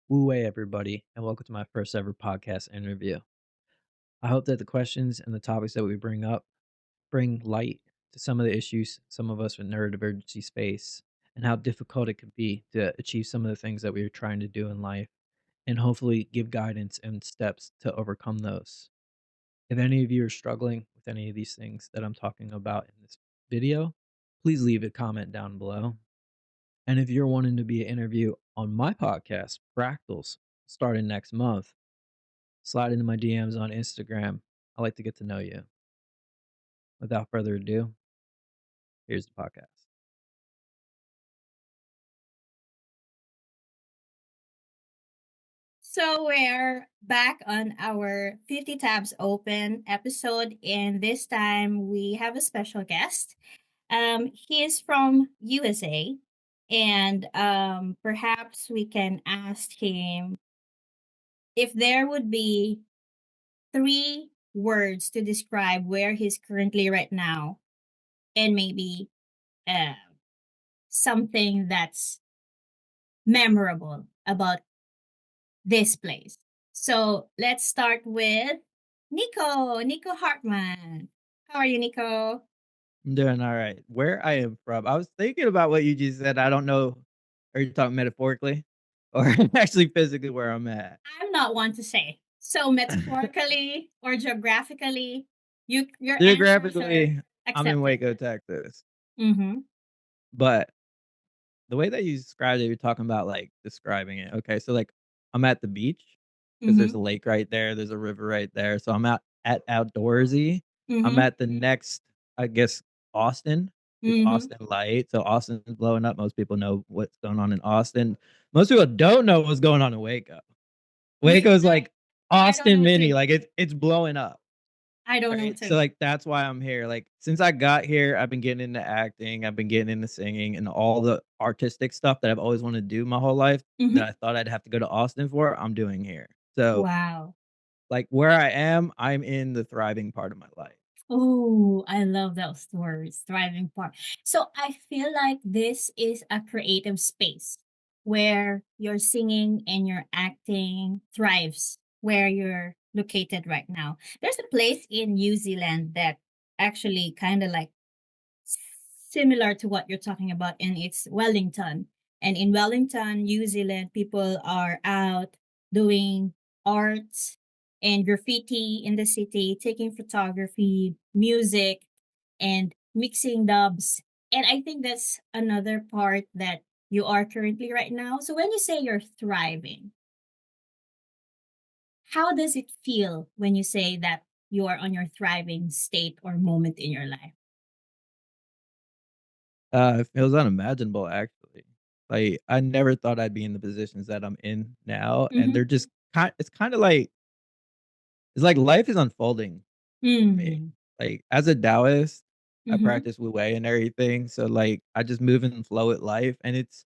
Woo-way, everybody, and welcome to my first ever podcast interview. I hope that the questions and the topics that we bring up bring light to some of the issues some of us with neurodivergency face and how difficult it could be to achieve some of the things that we are trying to do in life, and hopefully give guidance and steps to overcome those. If any of you are struggling with any of these things that I'm talking about in this video, please leave a comment down below. And if you're wanting to be an interview on my podcast, Fractals, starting next month, slide into my DMs on Instagram. I like to get to know you. Without further ado, here's the podcast. So we're back on our 50 Tabs Open episode, and this time we have a special guest. He is from USA, and perhaps we can ask him if there would be 3 words to describe where he's currently right now, and maybe uh, something that's memorable about this place. So let's start with Nico Hartman. How are you, Nico? I'm doing all right. Where I am from, I was thinking about what you just said. I don't know. Are you talking metaphorically or actually physically where I'm at? I'm not one to say. So metaphorically or geographically, your answers are Geographically, I'm in accepted. Waco, Texas. Mm-hmm. But the way that you described it, you're talking about like describing it. Okay. So, like, I'm at the beach because there's Mm-hmm. a lake right there, there's a river right there. So, I'm out at outdoorsy. I'm Mm-hmm. at the next, I guess, Austin. It's Mm-hmm. Austin Light. So, Austin's blowing up. Most people know what's going on in Austin. Most people don't know what's going on in Waco. Me, Waco's like I don't Austin know Mini, too. like it's blowing up. I don't know Right? So, too. like, that's why I'm here. Like, since I got here, I've been getting into acting, I've been getting into singing and all the artistic stuff that I've always wanted to do my whole life that Mm-hmm. I thought I'd have to go to Austin for, I'm doing here. So, Wow. like, where I am, I'm in the thriving part of my life. Oh, I love those words, thriving part. So I feel like this is a creative space where your singing and your acting thrives where you're located right now. There's a place in New Zealand that actually kind of like similar to what you're talking about, and it's Wellington. And in Wellington, New Zealand, people are out doing arts and graffiti in the city, taking photography, music, and mixing dubs. And I think that's another part that you are currently right now. So when you say you're thriving, how does it feel when you say that you are on your thriving state or moment in your life? It feels unimaginable, actually. Like, I never thought I'd be in the positions that I'm in now, and Mm-hmm. they're just it's kinda like it's like life is unfolding for me. Mm. Like, as a Taoist, I Mm-hmm. practice Wu Wei and everything, so, like, I just move and flow with life, and it's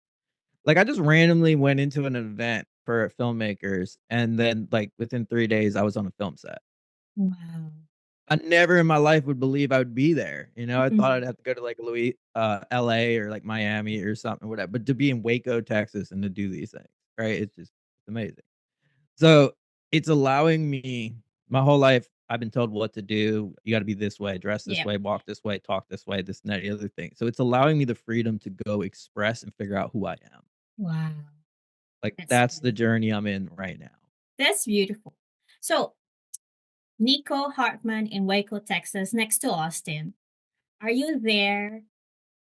like, I just randomly went into an event for filmmakers, and then, like, within 3 days, I was on a film set. Wow. I never in my life would believe I would be there, you know, I thought Mhm. I'd have to go to, like, LA or, like, Miami or something, whatever, but to be in Waco, Texas, and to do these things, right? It's amazing. So, it's allowing me my whole life, I've been told what to do. You gotta be this way, dress this Yeah. way, walk this way, talk this way, this and that, the other thing. So, it's allowing me the freedom to go express and figure out who I am. Wow. Like, That's that's the beautiful. journey I'm in right now. That's beautiful. So, Nico Hartman in Waco, Texas, next to Austin. Are you there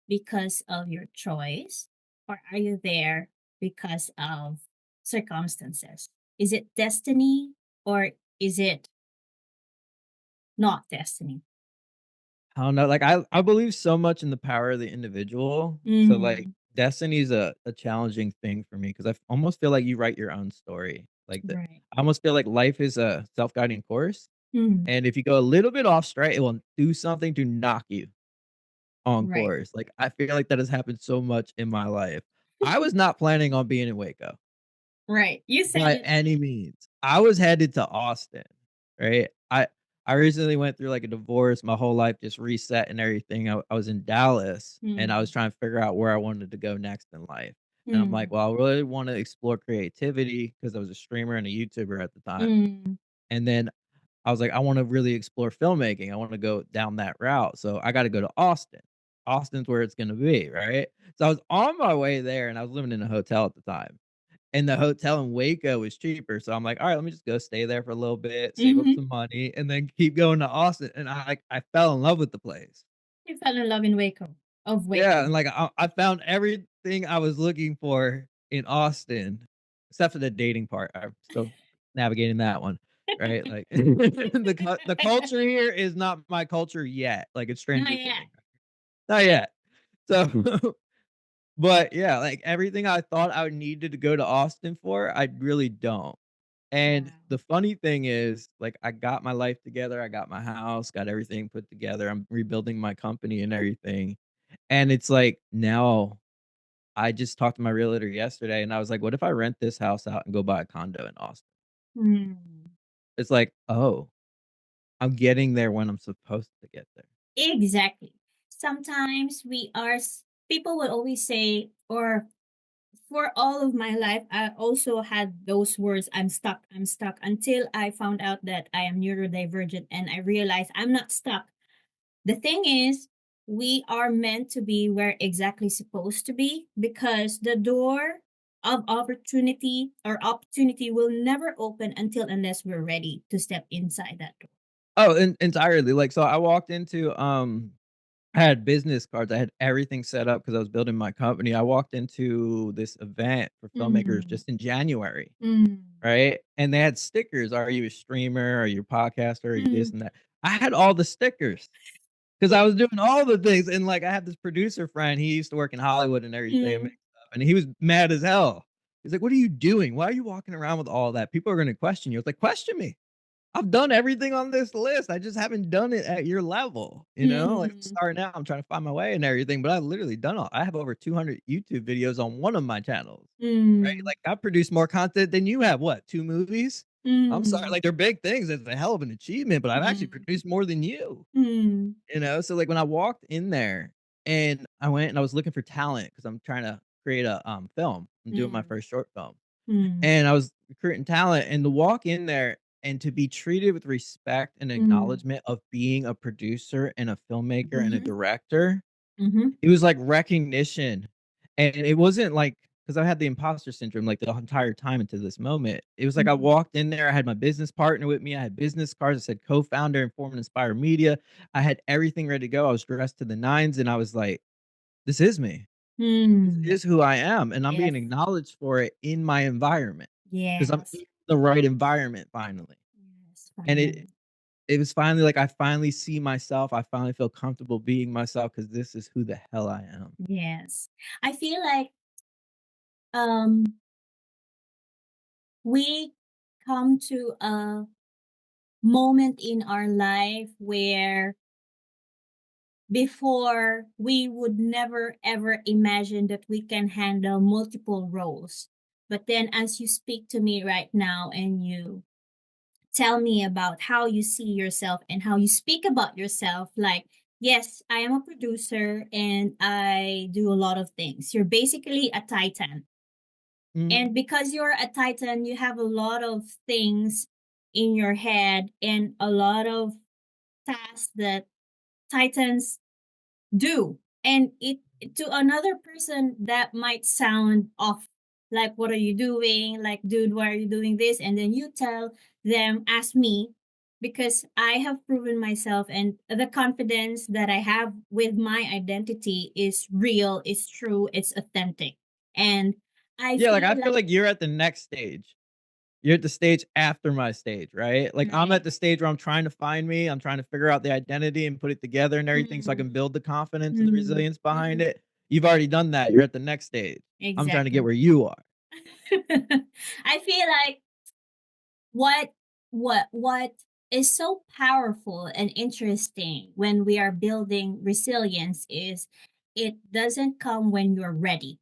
because of your choice, or are you there because of circumstances? Is it destiny, or is it not destiny? I don't know, like, I believe so much in the power of the individual. So, like, Mm, destiny's a challenging thing for me because I almost feel like you write your own story. Like, the right. I almost feel like life is a self-guiding course, Mm, and if you go a little bit off straight, it will do something to knock you on right. course. Like, I feel like that has happened so much in my life. I was not planning on being in Waco Right. You said by it. any means. I was headed to Austin, right? I recently went through, like, a divorce, my whole life just reset and everything. I was in Dallas, and I was Mm, trying to figure out where I wanted to go next in life. And I'm like, Mm. "Well, I really wanna explore creativity because I was a streamer and a YouTuber at the time. Mm. And then I was like, "I wanna really explore filmmaking. I wanna go down that route, so I gotta go to Austin. Austin's where it's gonna be," right? So I was on my way there, and I was living in a hotel at the time, and the hotel in Waco was cheaper, so I'm like, "Alright, let me just go stay there for a little bit, save up Mhm. some money, and then keep going to Austin," and I fell in love with the place. You fell in love in Waco of Yeah, Waco. and, like, I found everything I was looking for in Austin, except for the dating part. I'm still navigating that one, right? Like, the culture here is not my culture yet, like, it's Not transitioning. yet. Not yet. So, but, yeah, like, everything I thought I needed to go to Austin for, I really don't. And Wow. the funny thing is, like, I got my life together, I got my house, got everything put together, I'm rebuilding my company and everything, and it's like, now I just talked to my realtor yesterday, and I was like, "What if I rent this house out and go buy a condo in Austin?" Mm. It's like, "Oh, I'm getting there when I'm supposed to get there." Exactly. Sometimes people will always say, or for all of my life, I also had those words, I'm stuck, until I found out that I am neurodivergent and I realized I'm not stuck. The thing is, we are meant to be where exactly supposed to be because the door of opportunity will never open until unless we're ready to step inside that door. Oh, entirely, like, so I walked into, I had business cards, I had everything set up because I was building my company. I walked into this event for filmmakers Mm. just in January, Mm. right? And they had stickers, "Are you a streamer? Are you a podcaster? Are you this Mm. and that?" I had all the stickers. 'Cause I was doing all the things, and, like, I had this producer friend, he used to work in Hollywood and everything and Mm. make stuff, and he was mad as hell. He's like, "What are you doing? Why are you walking around with all that? People are gonna question you." I was like, "Question me. I've done everything on this list, I just haven't done it at your level, you know? Like, I'm Mm. starting out, I'm trying to find my way and everything, but I've literally done all I have over 200 YouTube videos on one of my channels, right? Mm. Like, I produce more content than you have, what, 2 movies? I'm sorry, Mm. like, they're big things, it's a hell of an achievement, but I've actually Mm. produced more than you. Mm. You know, so, like, when I walked in there and I went and I was looking for talent because 'cause I'm trying to create a, film. I'm doing my Mm. first short film, Mm. and I was recruiting talent, and to walk in there and to be treated with respect and Mm. acknowledgement of being a producer and a filmmaker and a Mhm. director, Mhm. it was like recognition, and it wasn't like because I had the imposter syndrome, like, the entire time into this moment. It was like I Mhm. walked in there, I had my business partner with me, I had business cards that said co-founder and Form and Inspire Media. I had everything ready to go, I was dressed to the nines, and I was like, "This is me. This Mm. is who I am, and I'm Yes. being acknowledged for it in my environment because 'cause I'm Yes. in the right environment finally." Yes, And it finally. it was finally like I finally see myself, I finally feel comfortable being myself because this is who the hell I am. Yes. I feel like um we come to a moment in our life where before we would never ever imagine that we can handle multiple roles. But then as you speak to me right now and you tell me about how you see yourself and how you speak about yourself, like, yes, I am a producer and I do a lot of things. You're basically a titan. And Mhm. because you're a titan, you have a lot of things in your head and a lot of tasks that titans do. And it to another person that might sound off. Like, what are you doing? Like, dude, why are you doing this? And then you tell them, ask me, because I have proven myself and the confidence that I have with my identity is real, it's true, it's authentic. And I Yeah, like, feel I feel like like you're at the next stage. You're at the stage after my stage, right? Like, I'm right. at the stage where I'm trying to find me, I'm trying to figure out the identity and put it together and everything so I Mm, can build the confidence and the mm, resilience behind mm, it. You've already done that, you're at the next stage. I'm trying to get exactly. where you are. I feel like what what is so powerful and interesting when we are building resilience is it doesn't come when you're ready.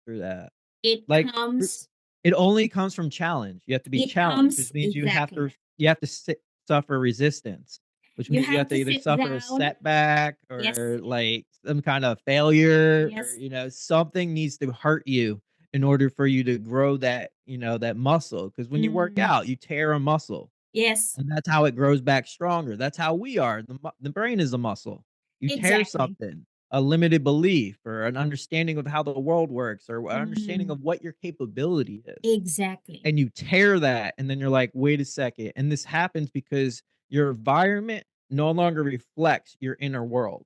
Through that. It Like, r comes it only comes from challenge. You have to be it challenged, comes which means exactly. you have to suffer resistance, which You means you have have to to either sit suffer a down. setback Yes. or like some kind of failure or, Yes. something needs to hurt you in order for you to grow that, that muscle. Because when you work Mm. out, you tear a muscle. Yes. And that's how it grows back stronger. That's how we are. The brain is a muscle. You tear Exactly. something, a limited belief or an understanding of how the world works or an understanding Mm. of what your capability is. Exactly. And you tear that, and then you're like, "Wait a second." And this happens because your environment no longer reflects your inner world.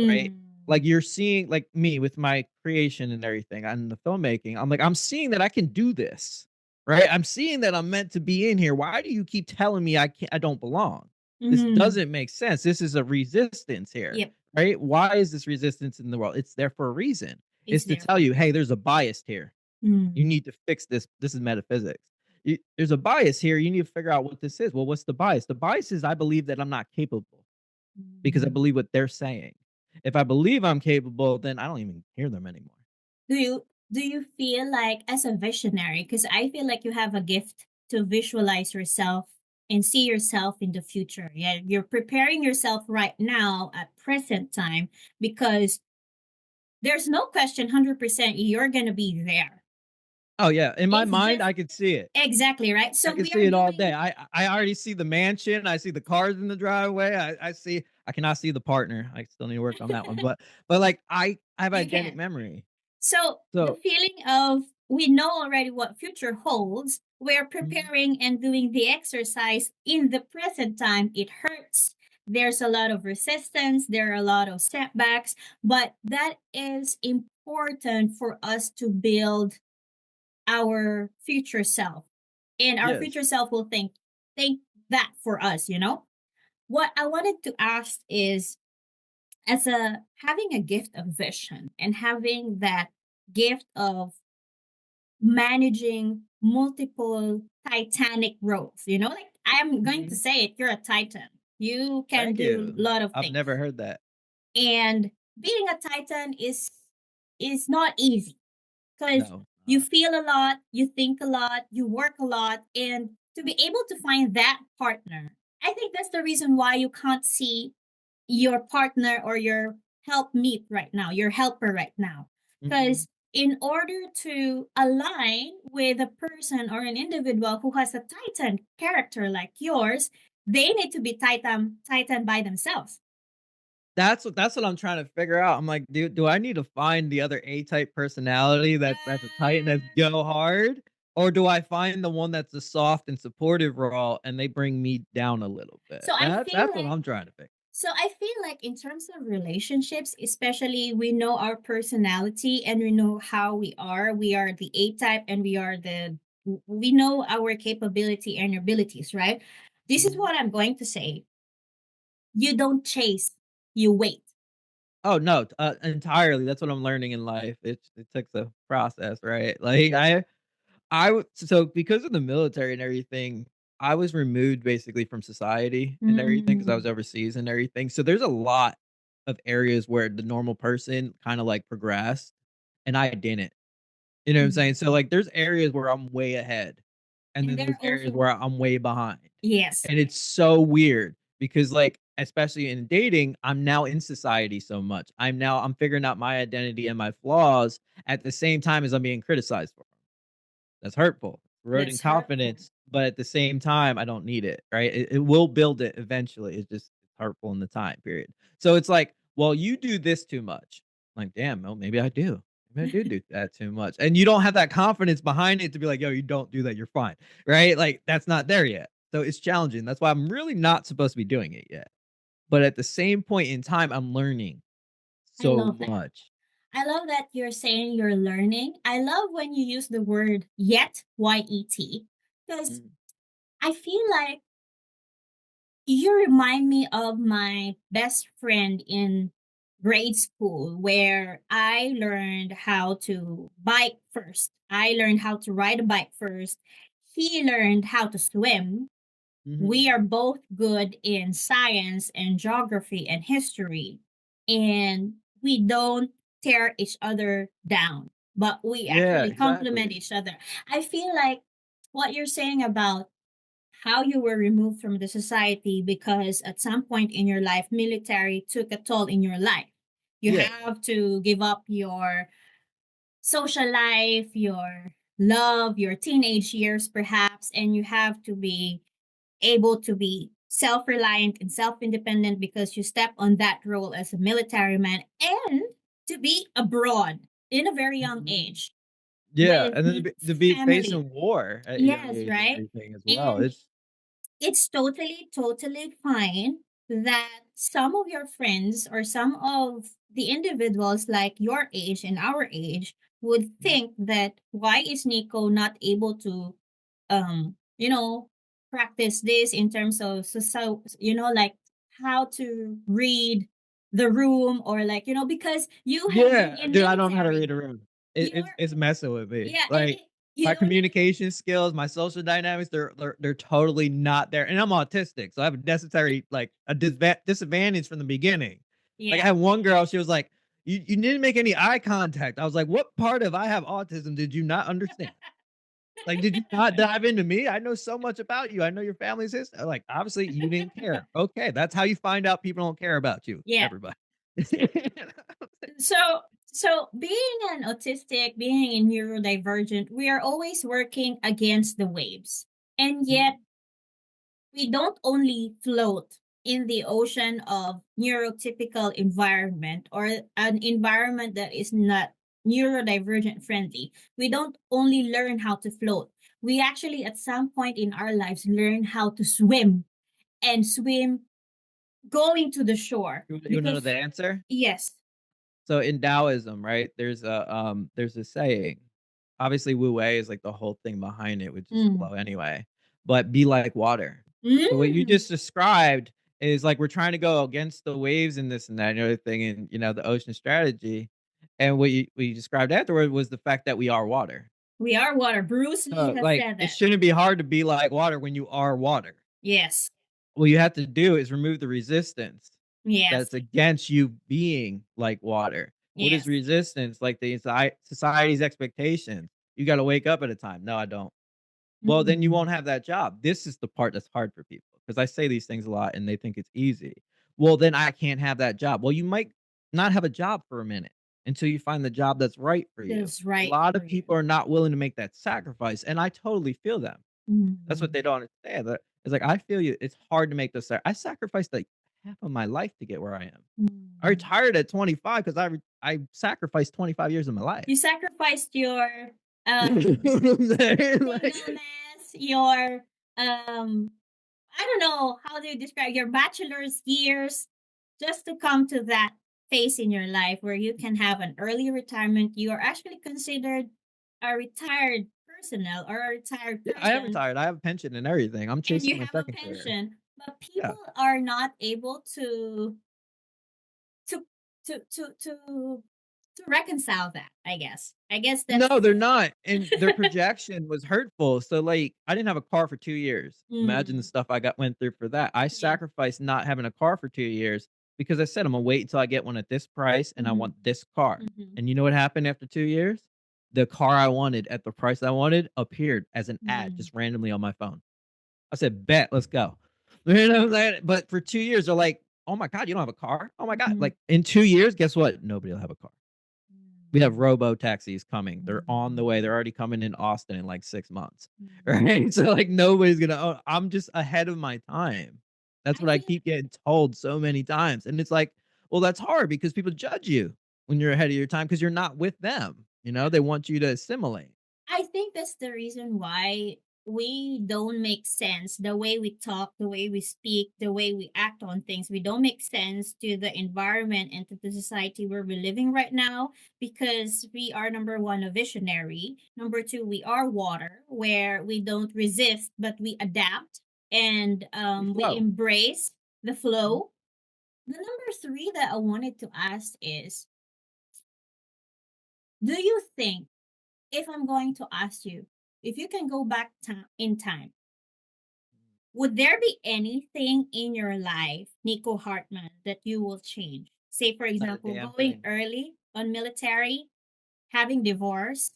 Right? Mm. Like, you're seeing like me with my creation and everything and the filmmaking, I'm like, I'm seeing that I can do this, right? I'm seeing that I'm meant to be in here. Why do you keep telling me I don't belong? This Mhm. doesn't make sense. This is a resistance here, Yep. right? Why is this resistance in the world? It's there for a reason. It's It's to there tell for you, "Hey, there's a bias here. You mm. need to fix this. This is metaphysics. There's a bias here. You need to figure out what this is." Well, what's the bias? The bias is I believe that I'm not capable because I Mm. believe what they're saying. If I believe I'm capable, then I don't even hear them anymore. Do you feel like as a visionary, because I feel like you have a gift to visualize yourself and see yourself in the future. Yeah, you're preparing yourself right now at present time because there's no question 100% you're going to be there. Oh, yeah, in my It's mind, just I could see it. exactly right. I So can we see are it all doing day. I already see the mansion, I see the cars in the driveway, I cannot see the partner. I still need to work on that one, but, like, I have you eidetic can. memory. So the So feeling of we know already what future holds, we're mhm, preparing and doing the exercise in the present time. It hurts. There's a lot of resistance, there are a lot of setbacks, but that is important for us to build our future self. And our yes. future self will think that for us. What I wanted to ask is as a having a gift of vision and having that gift of managing multiple titanic roles, like I'm going to Mhm. say it, you're a titan. You can Thank do a you. lot of I've things. never heard that. And being a titan is not easy because No. you feel a lot, you think a lot, you work a lot, and to be able to find that partner, I think that's the reason why you can't see your partner or your helpmeet right now, your helper right now. Mhm. Because in order to align with a person or an individual who has a Titan character like yours, they need to be Titan by themselves. That's what I'm trying to figure out. I'm like, do I need to find the other A-type personality that's a Titan that's go hard? Or do I find the one that's a soft and supportive role and they bring me down a little bit? So I feel That's what like I'm trying to figure. So I feel like in terms of relationships, especially we know our personality and we know how we are. We are the A type and we know our capability and abilities, right? This is Mhm. what I'm going to say. You don't chase, you wait. Oh, no, entirely. That's what I'm learning in life. It takes a process, right? Like, so because of the military and everything, I was removed basically from society and everything because I Mm, was overseas and everything. So there's a lot of areas where the normal person kinda, like, progressed, and I didn't. You know what I'm mm. saying? So, like, there's areas where I'm way ahead, and And then there there's are areas also where I'm way behind. yes, And it's so weird because, like, especially in dating, I'm now in society so much. I'm figuring out my identity and my flaws at the same time as I'm being criticized for 'em. That's hurtful, eroding that's hurtful. confidence, but at the same time, I don't need it, right? It will build it eventually. It's just hurtful in the time period. So it's like, well, you do this too much. Like, damn, well, maybe I do. Maybe I do that too much. And you don't have that confidence behind it to be like, yo, you don't do that. You're fine. Right. Like, that's not there yet. So it's challenging. That's why I'm really not supposed to be doing it yet. But at the same point in time, I'm learning I so love that. much. I love that you're saying you're learning. I love when you use the word yet, Y-E-T, because Mm, I feel like you remind me of my best friend in grade school where I learned how to bike first. I learned how to ride a bike first. He learned how to swim. We mhm. are both good in science and geography and history. And we don't tear each other down, but we Yeah, actually complement exactly. each other. I feel like what you're saying about how you were removed from the society because at some point in your life, military took a toll in your life. You Yeah. have to give up your social life, your love, your teenage years, perhaps, and you have to be able to be self reliant and self independent because you step on that role as a military man and to be abroad in a very young Mhm. age Yeah, with and then to be family. facing war at a young Yes, age and right? everything as well. And it's totally, totally fine that some of your friends or some of the individuals like your age and our age would Mhm. think that why is Nico not able to you know practice this in terms of like how to read the room or like because you have been Yeah, in dude, I don't know how to military. read a room. It You're it's it's messing with me. Yeah, and Like, you my don't even. communication skills, my social dynamics, they're totally not there, and I'm autistic, so I have a necessary like, a disadvantage from the beginning. Like, I Yeah. had one girl, she was like, "You didn't make any eye contact." I was like, "What part of I have autism did you not understand? Like, did you not dive into me? I know so much about you. I know your family's history." Like, obviously, you didn't care. Okay, that's how you find out people don't care about you, Yeah. everybody. So being an autistic, being a neurodivergent, we are always working against the waves. And yet we don't only float in the ocean of neurotypical environment or an environment that is not neurodivergent friendly. We don't only learn how to float. We actually at some point in our lives learn how to swim and swim going to the shore You wanna know the because answer? yes. So in Taoism, right, there's a saying. Obviously, Wu Wei is like the whole thing behind it, which is Mm. flow anyway. But be like water. So what you Mm. just described is like we're trying to go against the waves and this and that and the other thing and the ocean strategy. And what you described afterward was the fact that we are water. We are water. Bruce Lee So has like said it that. shouldn't be hard to be like water when you are water. Yes. What you have to do is remove the resistance Yes. that's against you being like water. What is Yes. resistance? Like the society's expectations. You gotta wake up at a time. No, I don't. Well, then you Mm. won't have that job. This is the part that's hard for people because I say these things a lot and they think it's easy. Well, then I can't have that job. Well, you might not have a job for a minute until you find the job that's right for you. That's A right lot for of you. people are not willing to make that sacrifice, and I totally feel them. That's what Mm. they don't understand. That it's like I feel you. It's hard to make I sacrificed like half of my life to get where I am. I Mm. retired at 25 because I sacrificed 25 years of my life. You sacrificed your You know what I'm saying? Like, singleness, your I don't know how do you describe your bachelor's years just to come to that phase in your life where you can have an early retirement. You are actually considered a retired personnel or a retired yeah, I am person retired. I have a pension and everything. I'm and chasing you my have a second career. pension, but Yeah. people are not able to to to to to reconcile that. I guess No, that's they're not, and their projection was hurtful, so, like, I didn't have a car for 2 years. Imagine the mm, stuff I got went through for that. I yeah. sacrificed not having a car for 2 years because I said, "I'm gonna wait until I get one at this price, and I Mm-hmm. want this car." Mm-hmm. And you know what happened after 2 years? The car I wanted at the price I wanted appeared as an ad Mm. just randomly on my phone. I said, "Bet, let's go." You know what I'm saying? But for 2 years, they're like, "Oh my god, you don't have a car? Oh my god." Mm-hmm. Like, in 2 years, guess what? Nobody'll have a car. We have Mm. robo taxis coming. They're on the way. Mm. They're already coming in Austin in like 6 months, Mm. right? So, like, nobody's gonna own I'm just ahead of my time. That's I what I think keep getting told so many times, and it's like, well, that's hard because people judge you when you're ahead of your time because 'cause you're not with them, they want you to assimilate. I think that's the reason why we don't make sense. The way we talk, the way we speak, the way we act on things, we don't make sense to the environment and to the society where we're living right now because we are number one, a visionary. Number two, we are water, where we don't resist, but we adapt and We we flow. embrace the Mhm. flow. The number three that I wanted to ask is, do you think, if I'm going to ask you, if you can go back in time, would there be anything in your life, Nico Hartman, that you will change? Say, for Not a example, damn going thing. early on military, having divorce,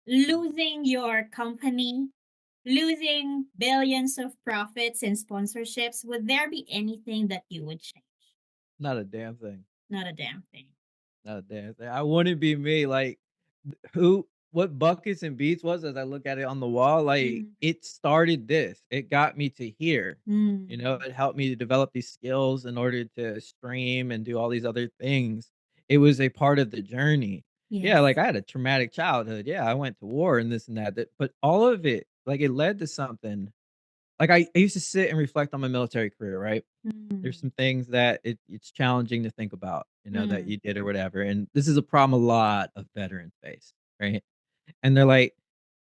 Mhm. losing your company, losing billions of profits and sponsorships, would there be anything that you would change? Not a damn thing. Not a damn thing. Not a damn thing. I wouldn't be me, like, who what Buckets and Beats was, as I look at it on the wall, like, Mm. it started this. It got me to here, you know? Mm. It helped me to develop these skills in order to stream and do all these other things. It was a part of the journey. Yeah, like, Yes. I had a traumatic childhood. Yeah, I went to war and this and that, but all of it, like, it led to something. Like, I used to sit and reflect on my military career, right? There's Mm. some things that it's challenging to think about, you know, that Mm. you did or whatever, and this is a problem a lot of veterans face, right? And they're like,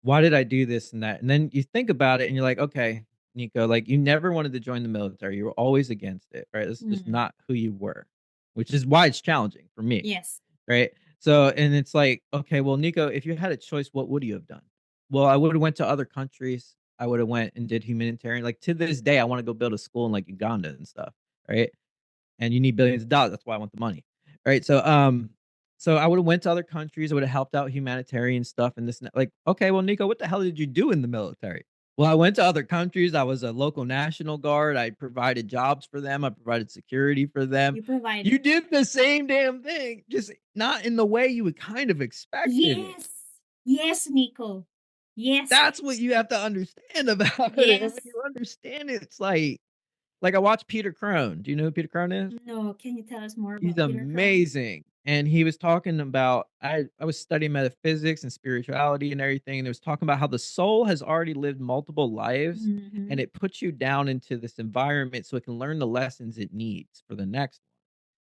"Why did I do this and that?" And then you think about it and you're like, "Okay, Nico, like, you never wanted to join the military, you were always against it, right? This is just Mm. not who you were," which is why it's challenging for me. Yes. Right? So and it's like, "Okay, well, Nico, if you had a choice, what would you have done?" Well, I would've went to other countries. I would've went and did humanitarian. Like, to this day, I wanna go build a school in, like, Uganda and stuff, right? And you need billions of dollars, that's why I want the money, right? So I would've went to other countries, I would've helped out humanitarian stuff and this and that. Like, "Okay, well, Nico, what the hell did you do in the military?" Well, I went to other countries, I was a local National Guard, I provided jobs for them, I provided security for them. You provided. You did the same damn thing, just not in the way you would kind of expected it. Yes. Yes, Nico. Yes. That's what you have to understand about it, and when Yes. you understand it, it's like I watched Peter Crone. Do you know who Peter Crone is? No, can you tell us more He's about Peter Crone? amazing, and he was talking about I was studying metaphysics and spirituality and everything, and it was talking about how the soul has already lived multiple lives, and Mhm. it puts you down into this environment so it can learn the lessons it needs for the next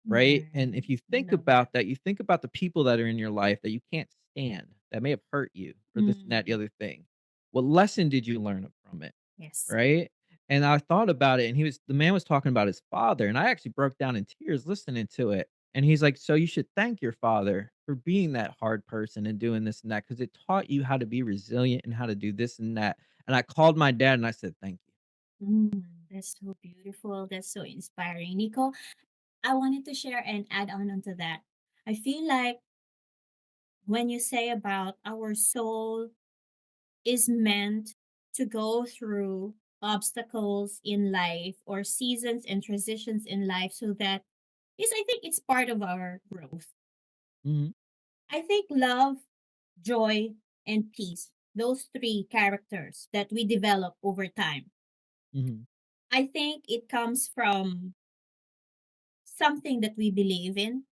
one, right? And Right. if you I think love that. about that, you think about the people that are in your life that you can't stand, that may have hurt you for this and that, the Mm. other thing. What lesson did you learn from it? Yes. Right? And I thought about it, and the man was talking about his father, and I actually broke down in tears listening to it. And he's like, "So you should thank your father for being that hard person and doing this and that, because it taught you how to be resilient and how to do this and that." And I called my dad and I said, "Thank you." Mm, that's so beautiful. That's so inspiring. Nico, I wanted to share and add on onto that. I feel like when you say about our soul is meant to go through obstacles in life or seasons and transitions in life so that is I think it's part of our growth. Mhm, I think love, joy, and peace, those three characters that we develop over time. mhm. I think it comes from something that we believe in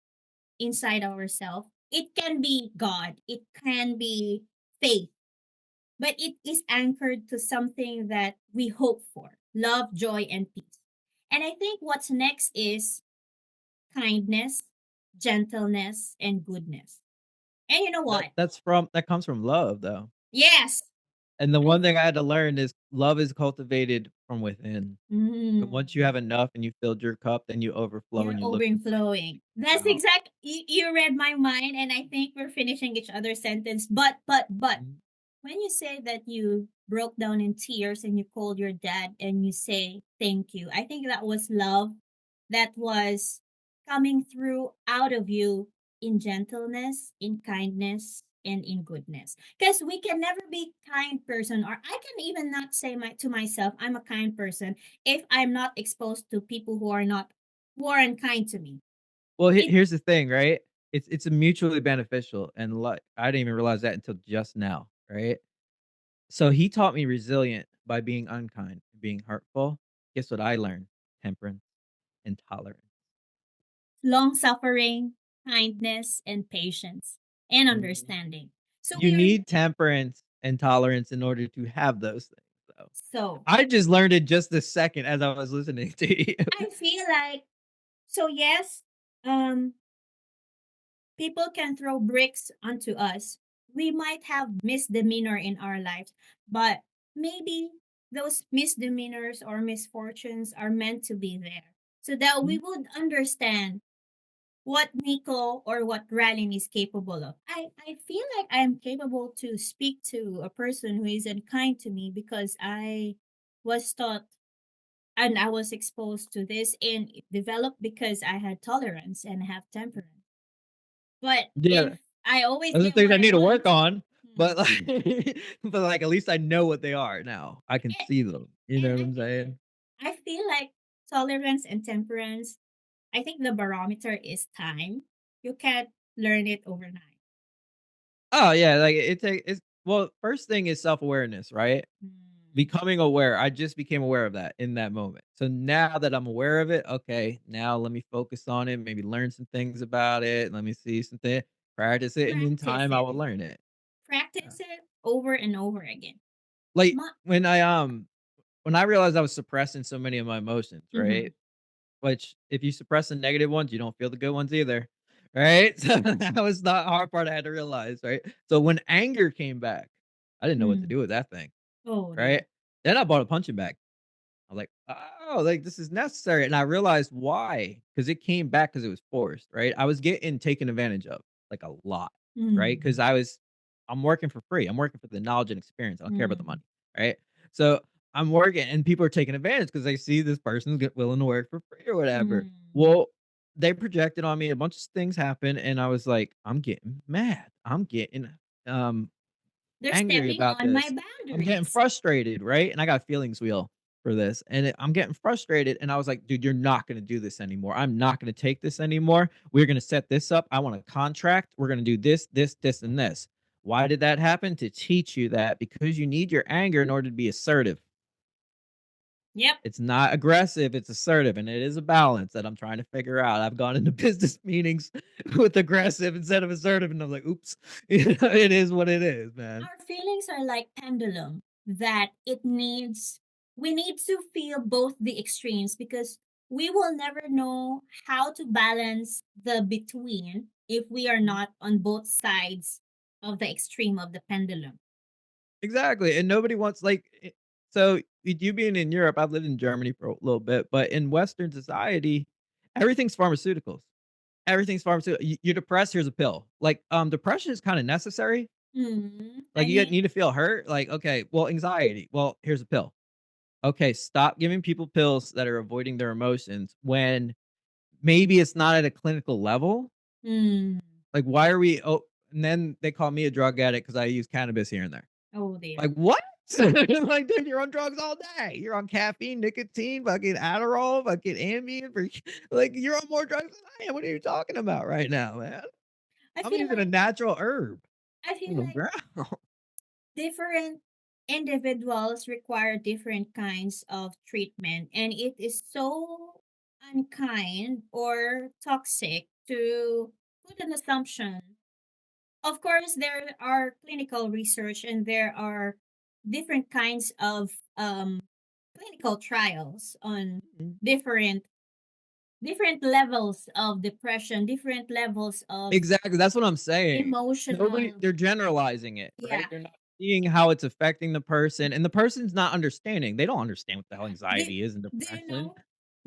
inside ourselves. It can be God, it can be faith, but it is anchored to something that we hope for love, joy, and peace. And I think what's next is kindness, gentleness, and goodness. And you know what? That comes from love, though. Yes. And the I, one thing I had to learn is love is cultivated from within. And once you mm, have enough and you filled your cup, then you overflow you're and you're looking for overflowing. anything That's out. exact. You read my mind, and I think we're finishing each other's sentence. But Mhm. when you say that you broke down in tears and you called your dad and you say thank you, I think that was love that was coming through out of you in gentleness, in kindness, and in goodness. Because we can never be kind person, or I can even not say to myself, I'm a kind person if I'm not exposed to people who are unkind to me. Well, It here's the thing, right? It's a mutually beneficial, and, like, I didn't even realize that until just now, right? So he taught me resilient by being unkind, being hurtful. Guess what I learned? Temperance and tolerance. long suffering, kindness, and patience and Mhm. understanding. So You we are need temperance and tolerance in order to have those things, though. so I just learned it just this second as I was listening to you. I feel like so yes, um people can throw bricks onto us. We might have misdemeanor in our lives, but maybe those misdemeanors or misfortunes are meant to be there so that we Mhm. would understand what Nico or what Rhalyn is capable of. I feel like I'm capable to speak to a person who is unkind to me because I was taught and I was exposed to this and it developed because I had tolerance and have temperance. But Yeah, if I always those are get things what I I need to want, work on. but, like but, like, at least I know what they are now. I can And, see them, you and know what I'm saying? I feel like tolerance and temperance, I think the barometer is time. You can't learn it overnight. Oh, yeah, like, it's well, first thing is self-awareness, right? Mm. Becoming aware, I just became aware of that in that moment. So now that I'm aware of it, okay, now let me focus on it, maybe learn some things about it, let me see something, practice it, and in Practice time, I it. will learn it. Yeah. Practice it over and over again. Like, My, when I realized I was suppressing so many of my emotions, right? mhm, Which if you suppress the negative ones, you don't feel the good ones either, right? So that was the hard part I had to realize, right? So when anger came back, I didn't know what to mm. do with that thing, Oh right? dear. Then I bought a punching bag. I'm like, "Oh, like, this is necessary," and I realized why, because it came back because it was forced, right? I was getting taken advantage of, like, a lot, right? Because Mm, I'm working for free, I'm working for the knowledge and experience, I don't care about the mm, money, right? So, I'm working and people are taking advantage because they see this person's get willing to work for free or whatever. mm. Well, they projected on me, a bunch of things happened, and I was like, "I'm getting mad, I'm getting, um, They're angry stepping about on my this. I'm getting boundaries. frustrated," right? And I got a feelings wheel for this, and I'm getting frustrated, and I was like, "Dude, you're not gonna do this anymore. I'm not gonna take this anymore. We're gonna set this up. I want a contract. We're gonna do this, this, this, and this." Why did that happen? To teach you that because you need your anger in order to be assertive. Yep. It's not aggressive, it's assertive, and it is a balance that I'm trying to figure out. I've gone into business meetings with aggressive instead of assertive, and I'm like, "Oops." It is what it is, man. Our feelings are like pendulum that we need to feel both the extremes because we will never know how to balance the between if we are not on both sides of the extreme of the pendulum. Exactly, and nobody wants like so with you being in Europe, I've lived in Germany for a little bit, but in Western society, everything's pharmaceuticals. Everything's pharmaceutical. You're depressed, here's a pill. Like, depression is kinda necessary. I Like, you mean, need to feel hurt, like, okay, well, anxiety, well, here's a pill. Okay, stop giving people pills that are avoiding their emotions when maybe it's not at a clinical level. mm, Like, why are we and then they call me a drug addict because I use cannabis here and there. oh dear. Like, what? Like, dude, you're on drugs all day. You're on caffeine, nicotine, fucking Adderall, fucking Ambien, like, you're on more drugs than I am. What are you talking about right now, man? I I'm feel using a like natural herb I feel on the like ground. different individuals require different kinds of treatment, and it is so unkind or toxic to put an assumption. Of course, there are clinical research and there are different kinds of clinical trials on Mhm. different different levels of depression, different levels of Exactly, that's what I'm saying. Nobody emotional. they're generalizing it, right? Yeah, They're not seeing how it's affecting the person, and the person's not understanding. They don't understand what the hell do, anxiety is and do you depression. know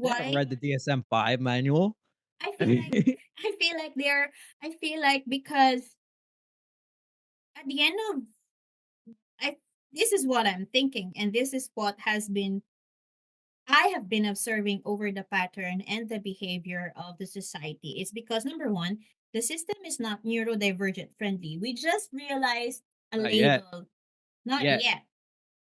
They haven't why? read the DSM-5 manual. I feel like I feel like they're I feel like because at the end of I this is what I'm thinking and this is what has been I have been observing over the pattern and the behavior of the society is because number one, the system is not neurodivergent friendly. We just realized a Not yet, label, not yet, yet.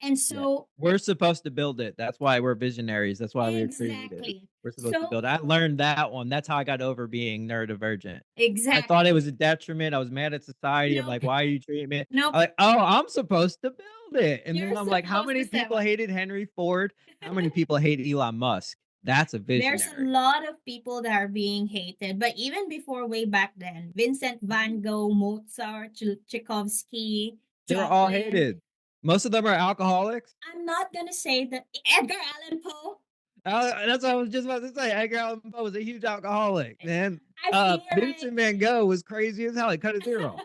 And yet. so We're supposed to build it. That's why we're visionaries. That's why we were created. exactly. We're supposed to So build it. I learned that one. That's how I got over being neurodivergent. I thought it exactly. was a detriment. I was mad at society. I'm Nope. like, "Why are you treating me?" Nope. I'm like, "Oh, I'm supposed to build it." And You're then I'm like, "How supposed many to people seven. hated Henry Ford? How many people hate Elon Musk?" That's a There's a visionary. lot of people that are being hated, but even before way back then, Vincent Mhm. van Gogh, Mozart, Tchaikovsky, They were all Joplin. hated. Most of them are alcoholics. I'm not gonna say that Edgar Allan Poe. That's what I was just about to say. Edgar Allan Poe was a huge alcoholic, man. I feel like Vincent Van Gogh was crazy as hell. He cut his ear off.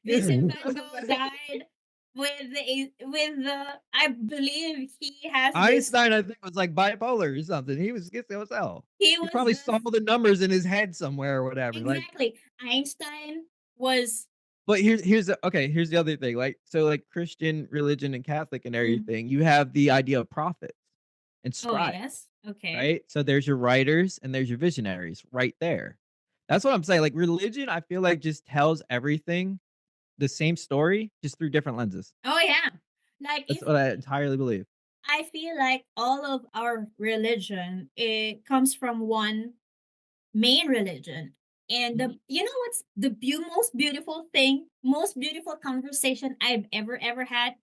Vincent van Gogh died with the I believe he has this Einstein, I think, was like bipolar or something. He was schizo as hell. he He was probably this saw the numbers in his head somewhere or whatever. Like, exactly. Einstein was but here's the other thing. Like, so like Christian religion and Catholic and mm, everything, you have the idea of prophets and oh scribes, yes. Okay. right? So there's your writers and there's your visionaries right there. That's what I'm saying. Like religion, I feel like just tells everything the same story, just through different lenses. Oh yeah. Like That's if what I entirely believe. I feel like all of our religion, it comes from one main religion. And Mhm, what's the most beautiful thing, most beautiful conversation I've ever had?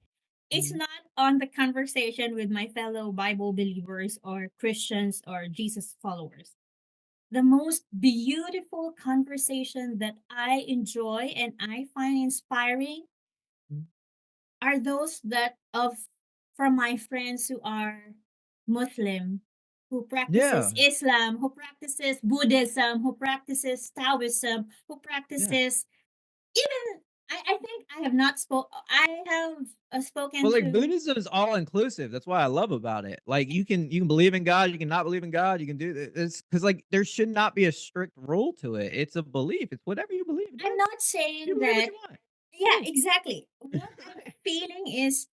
It's mhm. not on the conversation with my fellow Bible believers or Christians or Jesus followers. The most beautiful conversation that I enjoy and I find inspiring Mhm. are those that of from my friends who are Muslim, who Yeah, practices Islam, who practices Buddhism, who practices Taoism, who yeah. practices even I think I have not spoke I have spoken Well, like, to. Buddhism is all inclusive, that's what I love about it. Like, you can believe in God, you can not believe in God, you can do this because like, there should not be a strict rule to it. It's a belief, it's whatever you believe, I'm man. not You saying believe what that. you want. Yeah, Yeah. exactly. What I'm feeling is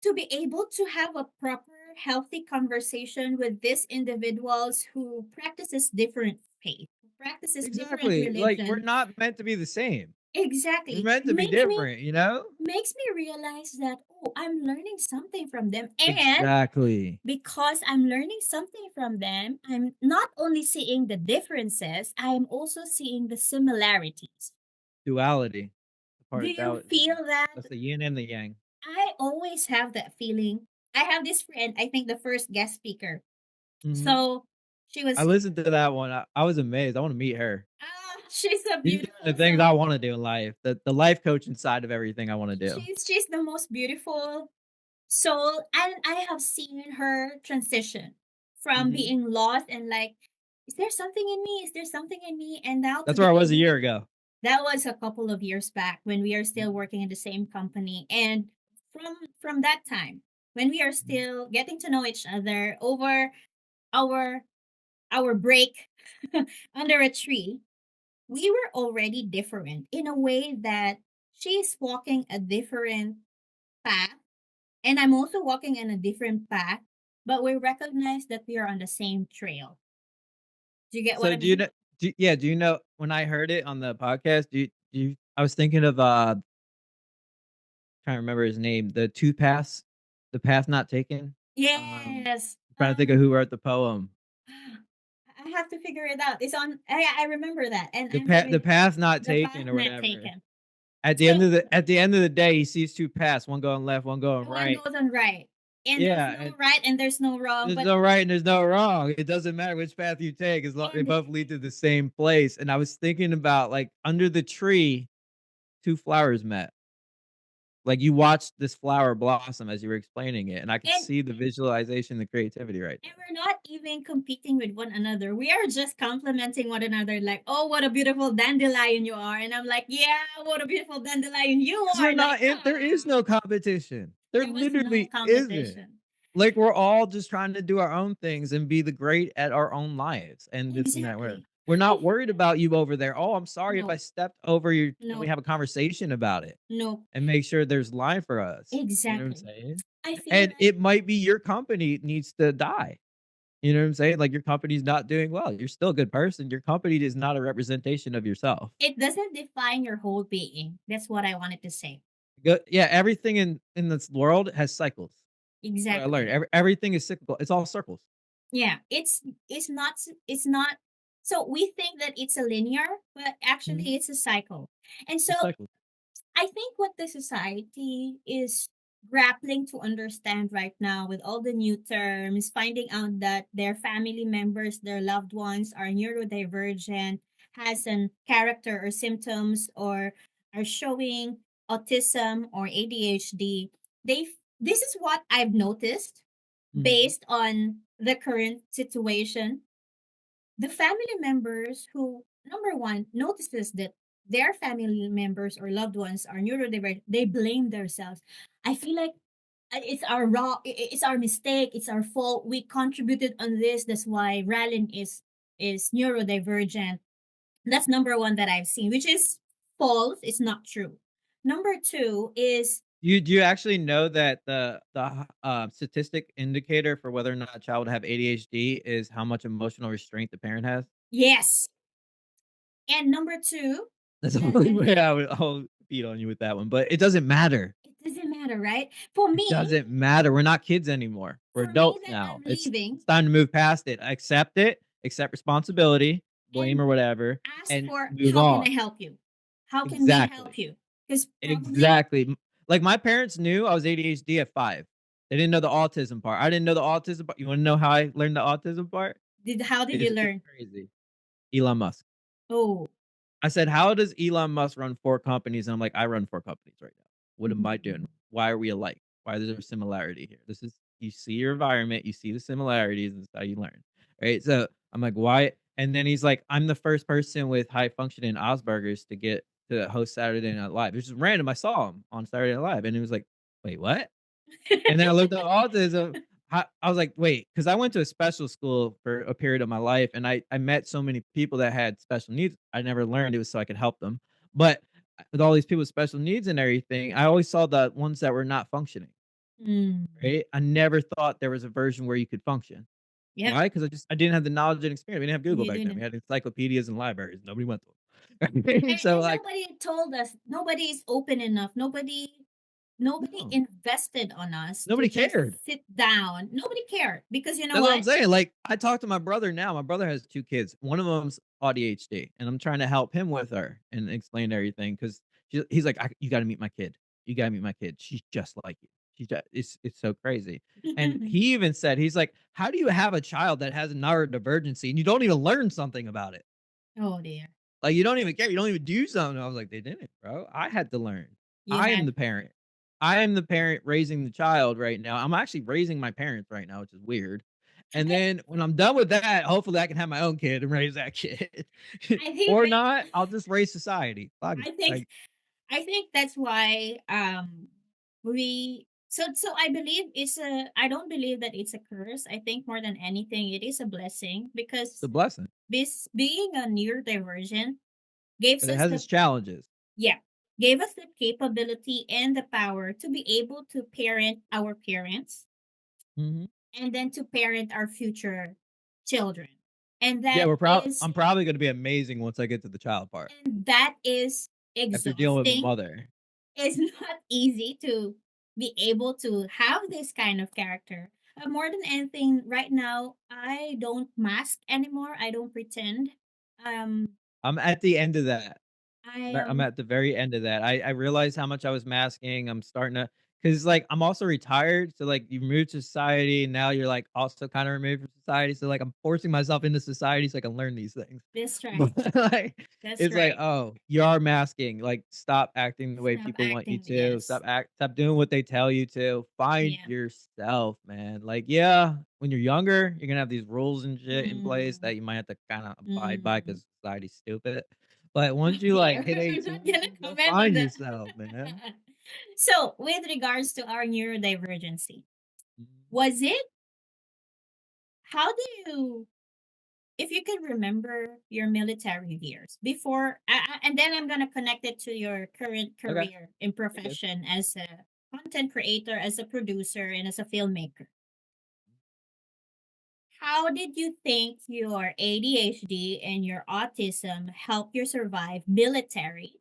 to be able to have a proper healthy conversation with these individuals who practices different faith, who practices different Exactly, like, we're religion. not meant to be the same. We're Exactly. meant to be different, you know? Makes me realize that, oh, I'm learning something from them. And Exactly. because I'm learning something from them, I'm not only seeing the differences, I am also seeing the similarities. Duality. The Do part you that feel that? that's the yin and the yang. I always have that feeling. I have this friend, I think the first guest speaker. Mhm. So she I was, listened to that one, I was amazed, I wanna meet her. she's a She's doing the beautiful things I soul. wanna do in life, the life coaching side of everything I wanna do. She's the most beautiful soul, and I have seen her transition from Mhm. being lost and like, is there something in me? Is there something in me? And now to That's where I be was a able, year ago. that was a couple of years back when we are still Mhm, working in the same company. And from that time, when we are mhm. still getting to know each other over our our break under a tree, we were already different in a way that she's walking a different path and I'm also walking in a different path, but we recognize that we are on the same trail. Do you get what So I'm do you saying? know do you know when I heard it on the podcast, do you I was thinking of, trying to remember his name, the 2 paths, The Path Not Taken. Yes. I'm trying to think of who wrote the poem. I have to figure it out. It's on. I remember that, and I'm The having Path Not the path Taken or not whatever. taken. So At the end of the day, he sees 2 paths, one going left, one going one right. goes on right, and there's Yeah, no and right and there's no wrong, there's but no right and there's no wrong. It doesn't matter which path you take as long they and both lead to the same place, and I was thinking about, like, under the tree, 2 flowers met. Like, you watched this flower blossom as you were explaining it, and I could and see the visualization, the creativity right and there. we're not even competing with one another. We are just complimenting one another, like, oh, what a beautiful dandelion you are. And I'm like, yeah, what a beautiful dandelion you 'Cause are. they're Like, not in there is no competition. There there was no literally isn't. competition. Like, we're all just trying to do our own things and be the great at our own lives and this and that, whatever. Exactly. We're not I, worried about you over there, "Oh, I'm sorry if I no, stepped over you. Can we no, have a conversation about it no, and make sure there's line for us?" You know what I'm exactly. saying? I feel And like it might be your company needs to die. You know what I'm saying? Like, your company's not doing well. You're still a good person. Your company is not a representation of yourself. it doesn't define your whole being. That's what I wanted to say. Go yeah, everything in this world has cycles. That's what I learned. Exactly. Everything is cyclical. It's all circles. Yeah, it's not so we think that it's a linear, but Mhm. actually it's a cycle. And so It's cycles. I think what the society is grappling to understand right now with all the new terms, finding out that their family members, their loved ones are neurodivergent, has an character or symptoms, or are showing autism or ADHD. This is what I've noticed Mhm. based on the current situation. The family members who, number one, notices that their family members or loved ones are neurodivergent, they blame themselves. I feel like it's our it's our mistake, it's our fault. We contributed on this. That's why Rhalyn is neurodivergent. That's number one that I've seen, which is false. It's not true. Number two is Do you actually know that statistic indicator for whether or not a child would have ADHD is how much emotional restraint the parent has? yes, and number two That's the that only way I would. Oh. feet on you with that one, but it doesn't matter. It doesn't matter, right? For It me, doesn't matter. We're not kids anymore. We're for me adults that now. I'm It's leaving time to move past it. Accept it, accept responsibility, blame and or whatever, ask and for move how can on. I help you? How can we help Exactly. you? Because probably Exactly. Like, my parents knew I was ADHD at 5. They didn't know the autism part. I didn't know the autism part. You wanna know how I learned the autism part? did how did you It's learn? crazy. Elon Musk. Oh. I said, "How does Elon Musk run 4 companies?" And I'm like, "I run 4 companies right now. What am I doing? Mm. Why are we alike? Why is there a similarity here?" This is you see your environment, you see the similarities, and that's how you learn, right? So, I'm like, "Why?" And then he's like, "I'm the first person with high functioning Asperger's to get to host Saturday Night Live." It's just random. I saw him on Saturday Night Live, and he was like, "Wait, what?" And then I looked up autism. I was like, wait, because I went to a special school for a period of my life, and I met so many people that had special needs. I never learned it was so I could help them. But with all these people with special needs and everything, I always saw the ones that were not functioning, Mm. right? I never thought there was a version where you could function. Yep, Why? Because I didn't have the knowledge and experience. We didn't have Google you back then. We didn't. had encyclopedias and libraries. Nobody went to them. So And like, nobody told us, nobody is open enough. Nobody no, invested on us to nobody just cared. sit down. Nobody cared because you know That's what I'm what? saying, like, I talk to my brother now, my brother has 2 kids, one of them's ADHD, and I'm trying to help him with her and explain everything 'cause he's like, "You gotta meet my kid. You gotta meet my kid. She's just like you. She's just." It's so crazy, and he even said, he's like, "How do you have a child that has neurodivergency and you don't even learn something about it? Oh dear. Like, you don't even care, you don't even do something." I was like, "They didn't, bro. I had to learn. You I am had the parent. I am the parent raising the child right now. I'm actually raising my parents right now, which is weird. And I then when I'm done with that, hopefully I can have my own kid and raise that kid. I think Or that not, I'll just raise society. Fuck it. I think Like, I think that's why we so I believe it's a I don't believe that it's a curse. I think more than anything it is a blessing it's a because blessing, this being a neurodivergent gives but it us has the its challenges. yeah gave us the capability and the power to be able to parent our parents Mhm. and then to parent our future children. And Yeah, that is I'm probably gonna be amazing once I get to the child part and that is after dealing with my exhausting. mother. It's not easy to be able to have this kind of character. More than anything, right now, I don't mask anymore. I don't pretend. Um, I'm at the end of that. I I'm am at the very end of that. I realized how much I was masking. I'm starting to, because like, I'm also retired, so, like, you move to society, and now you're, like, also kinda removed from society, so, like, I'm forcing myself into society so I can learn these things. that's right. But, like, That's it's like, right. "Oh, you are masking, like, stop acting the way Stop people want you acting. to, Yes. stop doing what they tell you to, find Yeah. yourself, man." Like, yeah, when you're younger, you're gonna have these rules and shit in place Mm, that you might have to kinda abide by mm. because society's stupid. But Oh once you, like, dear. hit I'm not gonna 18, go comment on find that. yourself, man. So, with regards to our neurodivergency, Mhm. was it? How do you if you can remember your military years before and then I'm going to connect it to your current Okay, career in you're good. profession as a content creator, as a producer, and as a filmmaker. How did you think your ADHD and your autism help you survive military,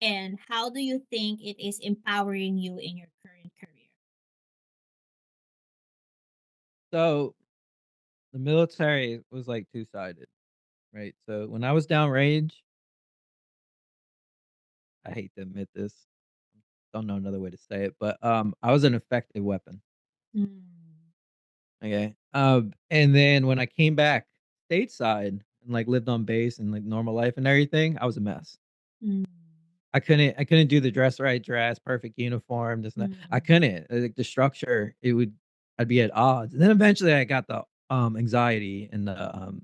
and how do you think it is empowering you in your current career? So, the military was, like, two-sided, right? So, when I was downrange, I hate to admit this, don't know another way to say it, but, I was an effective weapon, Mm, okay? And then when I came back stateside and, like, lived on base and, like, normal life and everything, I was a mess. mm, I couldn't do the dress right dress, perfect uniform, this and that. I mm, couldn't, like, the structure, I'd be at odds, and then eventually I got the, anxiety and the,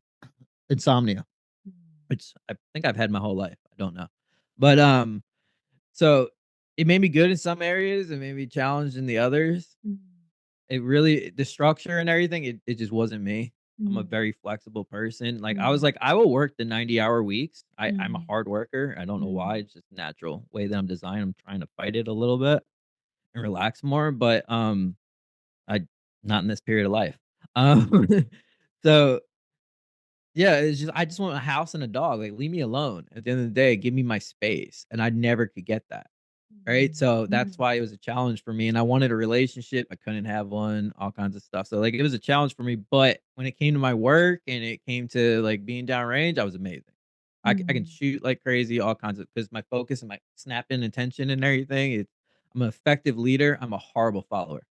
insomnia, mm, which I think I've had my whole life, I don't know. But, so it made me good in some areas, it made me challenged in the others. mm, It really the structure and everything, it just wasn't me. I'm a mm, very flexible person. Like, I was mm, like, I will work the 90-hour weeks. I'm a mm, hard worker. I don't know why. mm. It's just natural way that I'm designed. I'm trying to fight it a little bit and relax more, but, I not in this period of life. Um, so, yeah, it's just I just want a house and a dog. Like, leave me alone. At the end of the day, give me my space, and I never could get that. right? So that's Mhm. why it was a challenge for me, and I wanted a relationship, I couldn't have one, all kinds of stuff. So, like, it was a challenge for me, but when it came to my work and it came to, like, being downrange, I was amazing. I can Mhm. shoot like crazy, all kinds of because my focus and my snapping attention and everything, I'm an effective leader, I'm a horrible follower.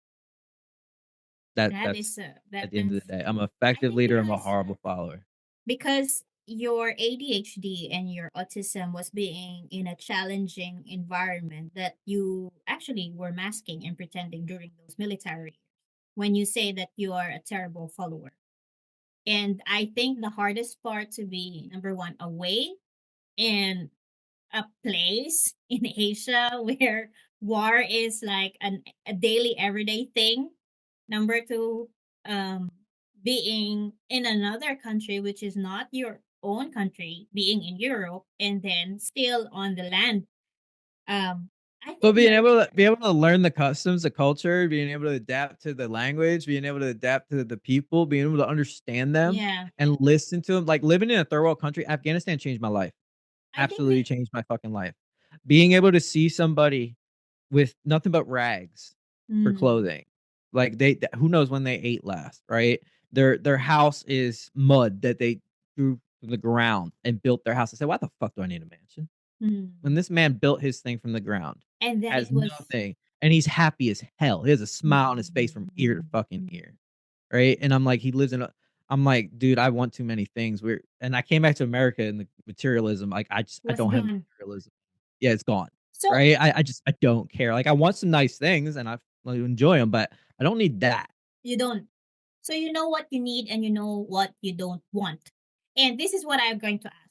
That That's is at the end of that's the day. I'm an I effective think leader, I'm a horrible follower. because your ADHD and your autism was being in a challenging environment that you actually were masking and pretending during those military years when you say that you are a terrible follower. And I think the hardest part to be number one away in a place in Asia where war is like a daily everyday thing. Number two, um, being in another country which is not your own country, being in Europe, and then still on the land. Um, I But think very being different. able to learn the customs, the culture, being able to adapt to the language, being able to adapt to the people, being able to understand them Yeah, and listen to them, like, living in a third world country, Afghanistan changed my life, I think absolutely changed my fucking life. Being able to see somebody with nothing but rags for mm, clothing, like, who knows when they ate last, right? Their house is mud that they drew from the ground and built their house. I said, "Why the fuck do I need a mansion?" When mm. this man built his thing from the ground, And then has it was. nothing, and he's happy as hell. He has a smile on his face from ear to fucking ear, right? And I'm like, he lives in a I'm like, "Dude, I want too many things." And I came back to America and the materialism, like, I Was don't have gone. materialism. Yeah, it's gone, So right? I don't care. Like, I want some nice things and I like, enjoy them, but I don't need that. you don't. So you know what you need and you know what you don't want. And this is what I'm going to ask.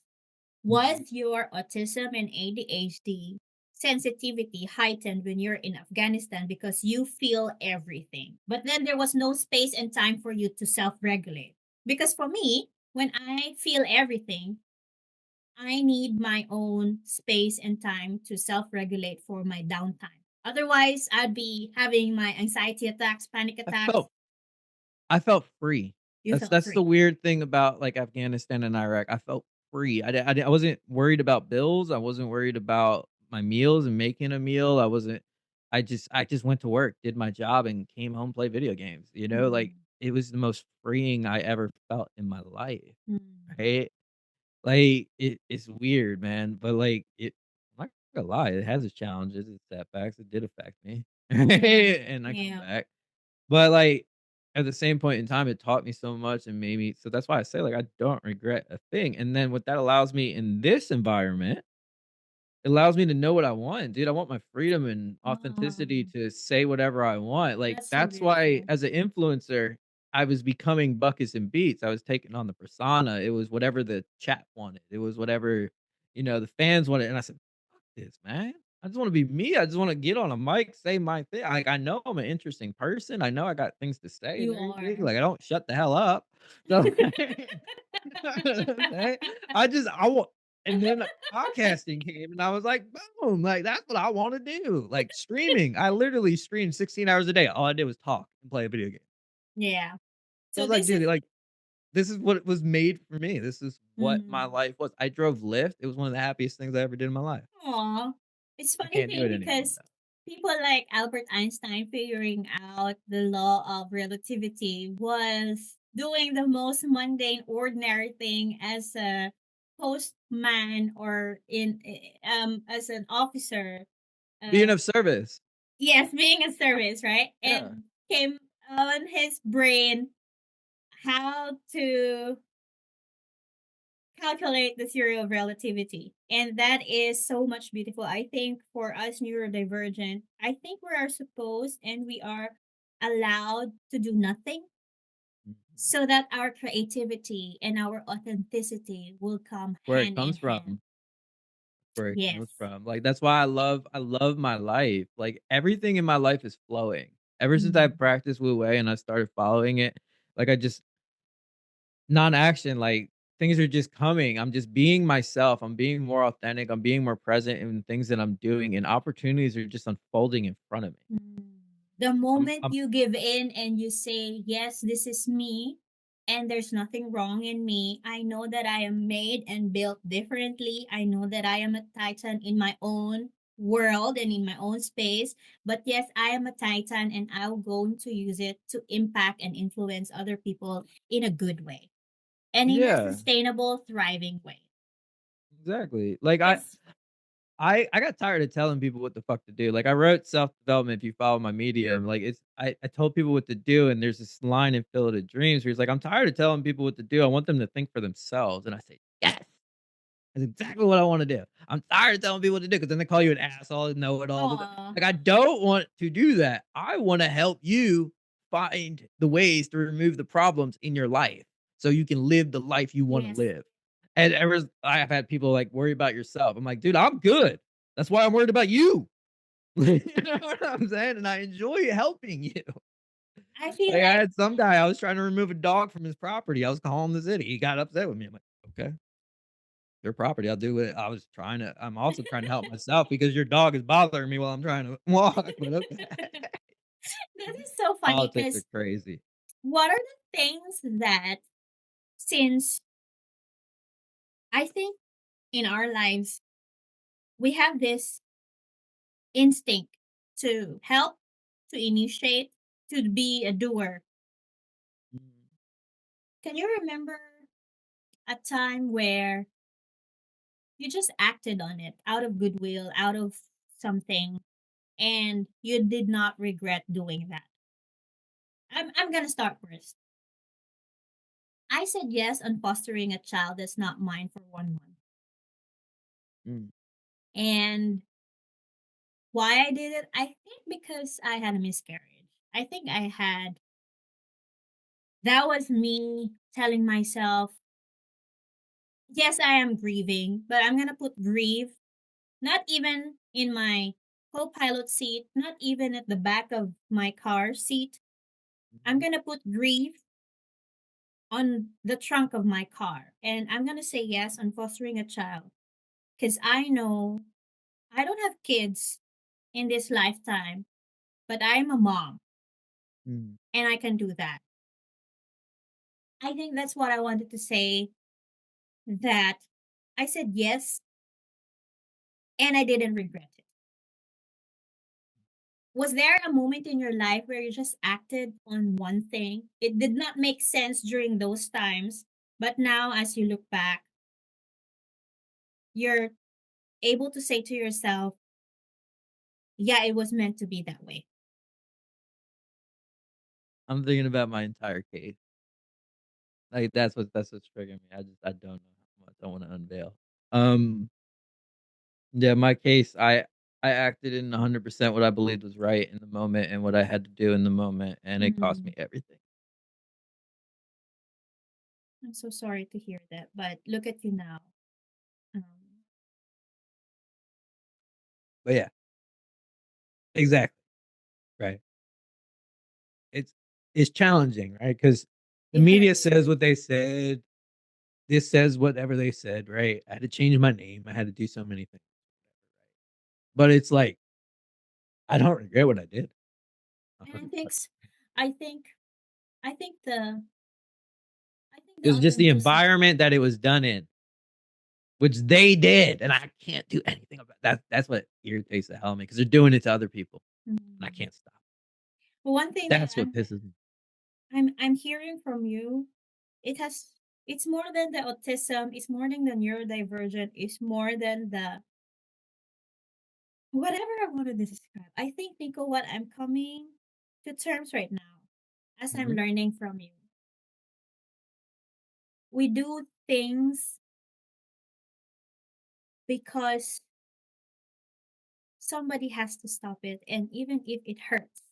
Mhm. Was your autism and ADHD sensitivity heightened when you're in Afghanistan because you feel everything? But then there was no space and time for you to self regulate. Because for me, when I feel everything, I need my own space and time to self regulate for my downtime. Otherwise, I'd be having my anxiety attacks, panic I attacks. felt I felt free. You felt That's the free. weird thing about, like, Afghanistan and Iraq. I felt free. I wasn't worried about bills. I wasn't worried about my meals and making a meal. I just went to work, did my job, and came home, played video games, you know? Like, Mm, it was the most freeing I ever felt in my life, mm. right? Like, it's weird, man, but, like, I'm not gonna lie, it has its challenges, its setbacks. It did affect me, Yeah. and I come Yeah. back. But, like, at the same point in time, it taught me so much and made me so that's why I say, like, I don't regret a thing, and then what that allows me in this environment, it allows me to know what I want, dude. I want my freedom and authenticity Um, to say whatever I want. Like, that's so that's why beautiful. as an influencer, I was becoming Buckets and Beats. I was taking on the persona. It was whatever the chat wanted. It was whatever, the fans wanted, and I said, "Fuck this, man. I just wanna be me. I just wanna get on a mic, say my thing." Like, I know I'm an interesting person. I know I got things to say and You everything. are. Like, I don't shut the hell up. So, you know what I'm saying? I want and then podcasting came, and I was like, "Boom!" Like, that's what I wanna do. Like, streaming. I literally streamed 16 hours a day. All I did was talk and play a video game. Yeah. I So was like, this is "Dude, like, this is what it was made for me. This is what my mm, life was." I drove Lyft. It was one of the happiest things I ever did in my life. aw. It's I funny can't do thing it anymore, because though. people like Albert Einstein figuring out the law of relativity was doing the most mundane, ordinary thing as a postman or in as an officer. Being Uh, of service. yes, being a service, right? Yeah. And came on his brain how to calculate the theory of relativity. And that is so much beautiful. I think for us neurodivergent, I think we are supposed and we are allowed to do nothing Mhm. so that our creativity and our authenticity will come Where it hand in comes hand. from. Where it Yes. comes from. Like, that's why I love my life. Like, everything in my life is flowing. Ever since I Mm. practiced Wu Wei and I started following it, like, I just non-action, like, things are just coming. I'm just being myself. I'm being more authentic. I'm being more present in things that I'm doing, and opportunities are just unfolding in front of me. Mm. The moment I'm you give in and you say, yes, this is me, and there's nothing wrong in me, I know that I am made and built differently. I know that I am a titan in my own world and in my own space. But yes, I am a titan and I'm going to use it to impact and influence other people in a good way and in a Yeah, sustainable, thriving way. exactly. Like Because, I got tired of telling people what the fuck to do. Like I wrote self-development if you follow my medium. Like I told people what to do, and there's this line in Field of Dreams where he's like, I'm tired of telling people what to do. I want them to think for themselves. And I say, yes. That's exactly what I want to do. I'm tired of telling people what to do because then they call you an asshole and know it all. oh, Like I don't want to do that. I want to help you find the ways to remove the problems in your life so you can live the life you want to yes. live. And I've had people like worry about yourself. I'm like, dude, I'm good. That's why I'm worried about you. You know what I'm saying? And I enjoy helping you. I feel Like I like had some guy, I was trying to remove a dog from his property. I was calling the city. He got upset with me. I'm like, okay, your property. I'll do it. I'm also trying to help myself because your dog is bothering me while I'm trying to walk. But okay. this is so funny Politics are because crazy. what are the things that, since I think in our lives, we have this instinct to help, to initiate, to be a doer. Mm, Can you remember a time where you just acted on it out of goodwill, out of something, and you did not regret doing that? I'm going to start first. I said yes on fostering a child that's not mine for 1 month. mm, And why I did it? I think because I had a miscarriage. I think I had, that was me telling myself, yes, I am grieving, but I'm going to put grief not even in my co pilot seat, not even at the back of my car seat. I'm mhm, going to put grief on the trunk of my car. And I'm going to say yes on fostering a child because I know I don't have kids in this lifetime, but I'm a mom mm. and I can do that. I think that's what I wanted to say, that I said yes and I didn't regret it. Was there a moment in your life where you just acted on one thing? It did not make sense during those times, but now as you look back, you're able to say to yourself, yeah, it was meant to be that way. I'm thinking about my entire case. Like that's what's triggering me. I don't know how much I want to unveil. Um, yeah, my case, I acted in 100% what I believed was right in the moment and what I had to do in the moment, and it cost Mm, me everything. I'm so sorry to hear that, but look at you now. Um, But yeah, exactly. Right. It's it's challenging, right? Because the it media hurts. says what they said. This says whatever they said, right? I had to change my name. I had to do so many things. But it's like I don't regret what I did. And I 100%. think, I think, I think the, I think It the was just the authenticity. environment that it was done in, which they did, and I can't do anything about that. That's what irritates the hell out of me because they're doing it to other people, and I Mm. can't stop. But one thing that That's what pisses me. I'm hearing from you, it has, it's more than the autism, it's more than the neurodivergent, it's more than the whatever I want to describe. I think, Nico, what I'm coming to terms right now, as I'm Mhm. learning from you, we do things because somebody has to stop it, and even if it hurts,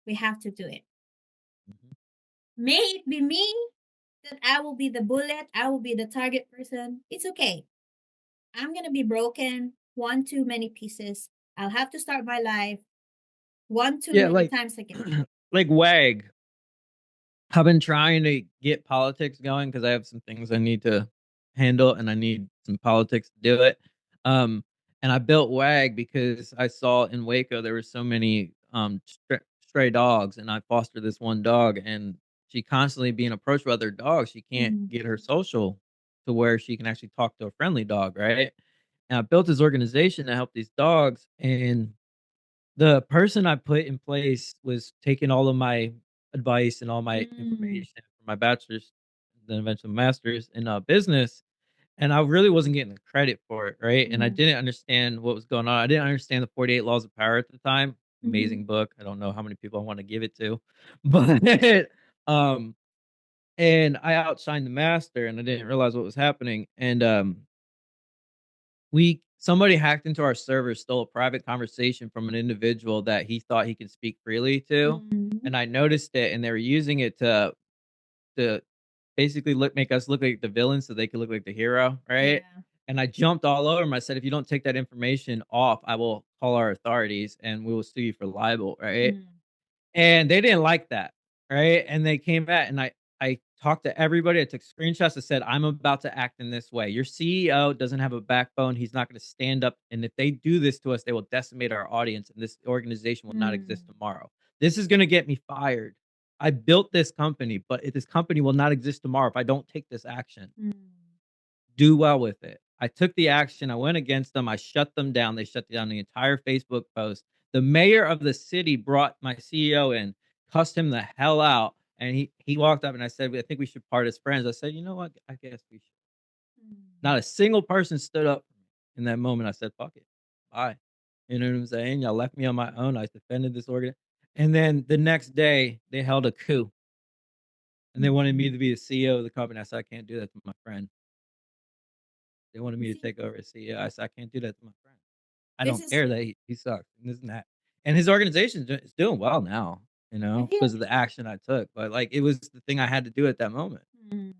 we have to do it. Mhm. May it be me that I will be the bullet, I will be the target person. It's okay. I'm gonna be broken one too many pieces. I'll have to start my life one too Yeah, many like times again. like WAG. I've been trying to get politics going because I have some things I need to handle and I need some politics to do it. Um, and I built WAG because I saw in Waco there were so many stray dogs, and I foster this one dog, and she constantly being approached by other dogs. She can't Mhm. get her social to where she can actually talk to a friendly dog, right? And I built this organization to help these dogs, and the person I put in place was taking all of my advice and all my Mm. information from my bachelor's, then eventually master's in business, and I really wasn't getting the credit for it, right? And I Mm. didn't understand what was going on. I didn't understand the 48 Laws of Power at the time. Mhm. Amazing book. I don't know how many people I want to give it to, but um, and I outshined the master, and I didn't realize what was happening. And we somebody hacked into our server, stole a private conversation from an individual that he thought he could speak freely to, Mhm. and I noticed it, and they were using it to basically make us look like the villain so they could look like the hero, right? Yeah. And I jumped all over him. I said, "If you don't take that information off, I will call our authorities and we will sue you for libel," right? Mm. And they didn't like that, right? And they came back, and I talked to everybody. I took screenshots that said, "I'm about to act in this way. Your CEO doesn't have a backbone. He's not gonna stand up, and if they do this to us, they will decimate our audience, and this organization will not exist Mm. tomorrow. This is gonna get me fired. I built this company, but this company will not exist tomorrow if I don't take this action. Mm. Do well with it." I took the action. I went against them. I shut them down. They shut down the entire Facebook post. The mayor of the city brought my CEO in, cussed him the hell out, and he walked up and I said, "I think we should part as friends." I said, "You know what? I guess we should." Mm. Not a single person stood up for me. In that moment, I said, "Fuck it. Bye." You know what I'm saying? Y'all left me on my own. I defended this organ. And then the next day, they held a coup and they wanted me Mhm. to be the CEO of the company. I said, "I can't do that to my friend." They wanted You me to see, take over as CEO. I said, "I can't do that to my friend. I this don't is care that he sucks and this and that." And his organization is doing well now, I feel because of the action I took. But like it was the thing I had to do at that moment. mm,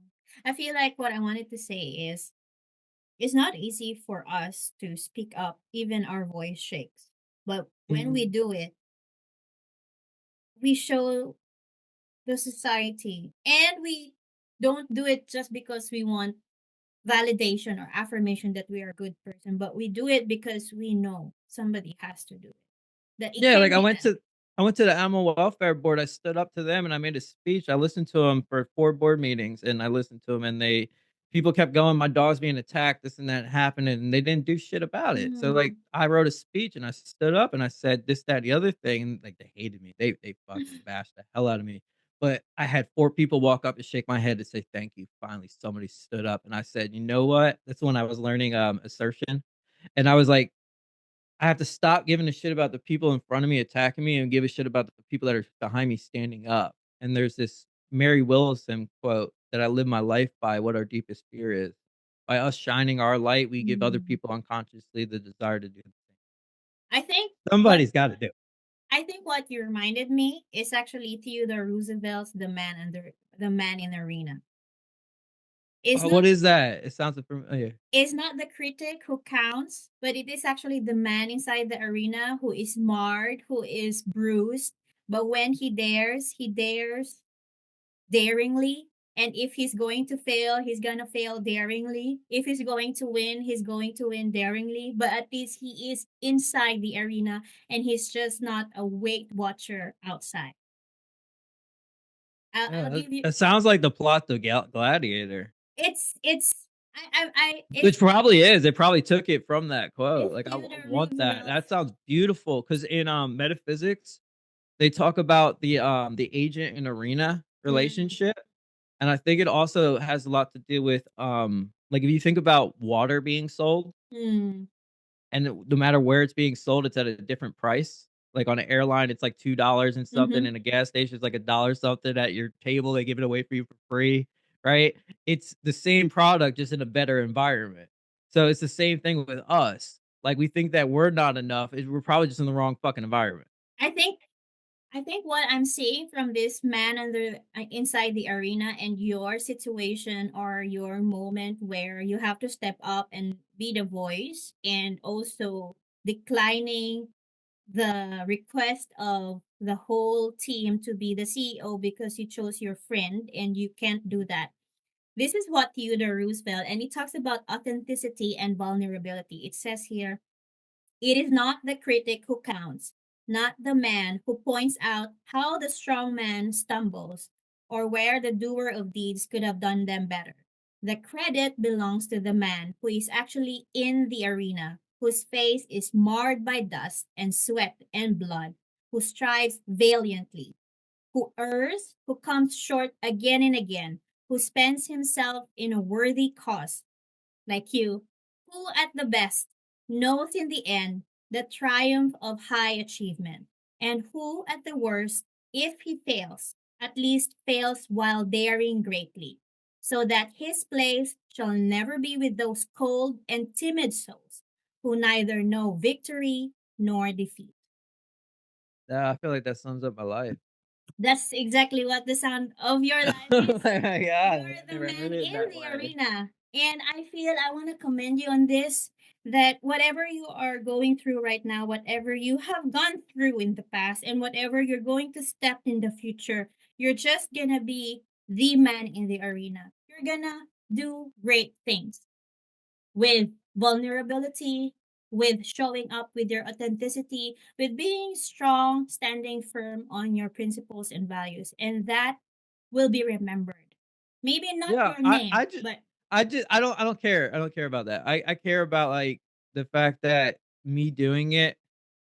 I feel like what I wanted to say is it's not easy for us to speak up, even our voice shakes. But when we Mhm. do it, we show the society, and we don't do it just because we want validation or affirmation that we are a good person, but we do it because we know somebody has to do it, that it Yeah, can like be done. I went to the animal welfare board. I stood up to them and I made a speech. I listened to them for 4 board meetings and I listened to them and they people kept going, "My dog's being attacked, this and that happening," and they didn't do shit about it. So like Mm. I wrote a speech and I stood up and I said this, that, the other thing, and like they hated me. They fucking bashed the hell out of me. But I had 4 people walk up and shake my head to say thank you. Finally, somebody stood up and I said, "You know what?" That's when I was learning assertion. And I was like, I have to stop giving a shit about the people in front of me attacking me and give a shit about the people that are behind me standing up. And there's this Mary Willison quote that I live my life by, what our deepest fear is. By us shining our light, we give other Mm. people unconsciously the desire to do the same. I think what Somebody's got to do it. what you reminded me is actually Theodore Roosevelt's The Man in the Arena. It's Oh, not what is that? It sounds familiar. it's not the critic who counts, but it is actually the man inside the arena who is marred, who is bruised. But when he dares daringly. And if he's going to fail, he's gonna fail daringly. If he's going to win, he's going to win daringly. But at least he is inside the arena and he's just not a weight watcher outside. I'll Yeah, give you that sounds like the plot to Gladiator, it's which probably is. They probably took it from that quote. it's Like, Theodore want that. That Roosevelt's. sounds beautiful. Because in metaphysics, they talk about the agent and arena Mm, relationship, and I think it also has a lot to do with, like, if you think about water being sold, mm, and no matter where it's being sold, it's at a different price. Like, on an airline, it's like $2 and something, mm-hmm. and a gas station, it's like a dollar something. At your table, they give it away for you for free, right? It's the same product, just in a better environment. So, it's the same thing with us. Like, we think that we're not enough, we're probably just in the wrong fucking environment. I think I think what I'm seeing from this man inside the arena and your situation or your moment where you have to step up and be the voice and also declining the request of the whole team to be the CEO because you chose your friend and you can't do that. This is what Theodore Roosevelt, and he talks about authenticity and vulnerability. It says here, it is not the critic who counts, not the man who points out how the strong man stumbles or where the doer of deeds could have done them better. The credit belongs to the man who is actually in the arena, whose face is marred by dust and sweat and blood, who strives valiantly, who errs, who comes short again and again, who spends himself in a worthy cause, like you, who at the best knows in the end the triumph of high achievement, and who at the worst, if he fails, at least fails while daring greatly, so that his place shall never be with those cold and timid souls who neither know victory nor defeat. Yeah, I feel like that sums up my life. That's exactly what the sound of your life Oh is. my god, You're I the never heard man it in that the way. arena. And I feel I want to commend you on this, that whatever you are going through right now, whatever you have gone through in the past, and whatever you're going to step in the future, you're just going to be the man in the arena. You're going to do great things with vulnerability, with showing up with your authenticity, with being strong, standing firm on your principles and values. And that will be remembered. Maybe not Yeah, your name, I just but I don't care. I don't care about that. I care about, like, the fact that me doing it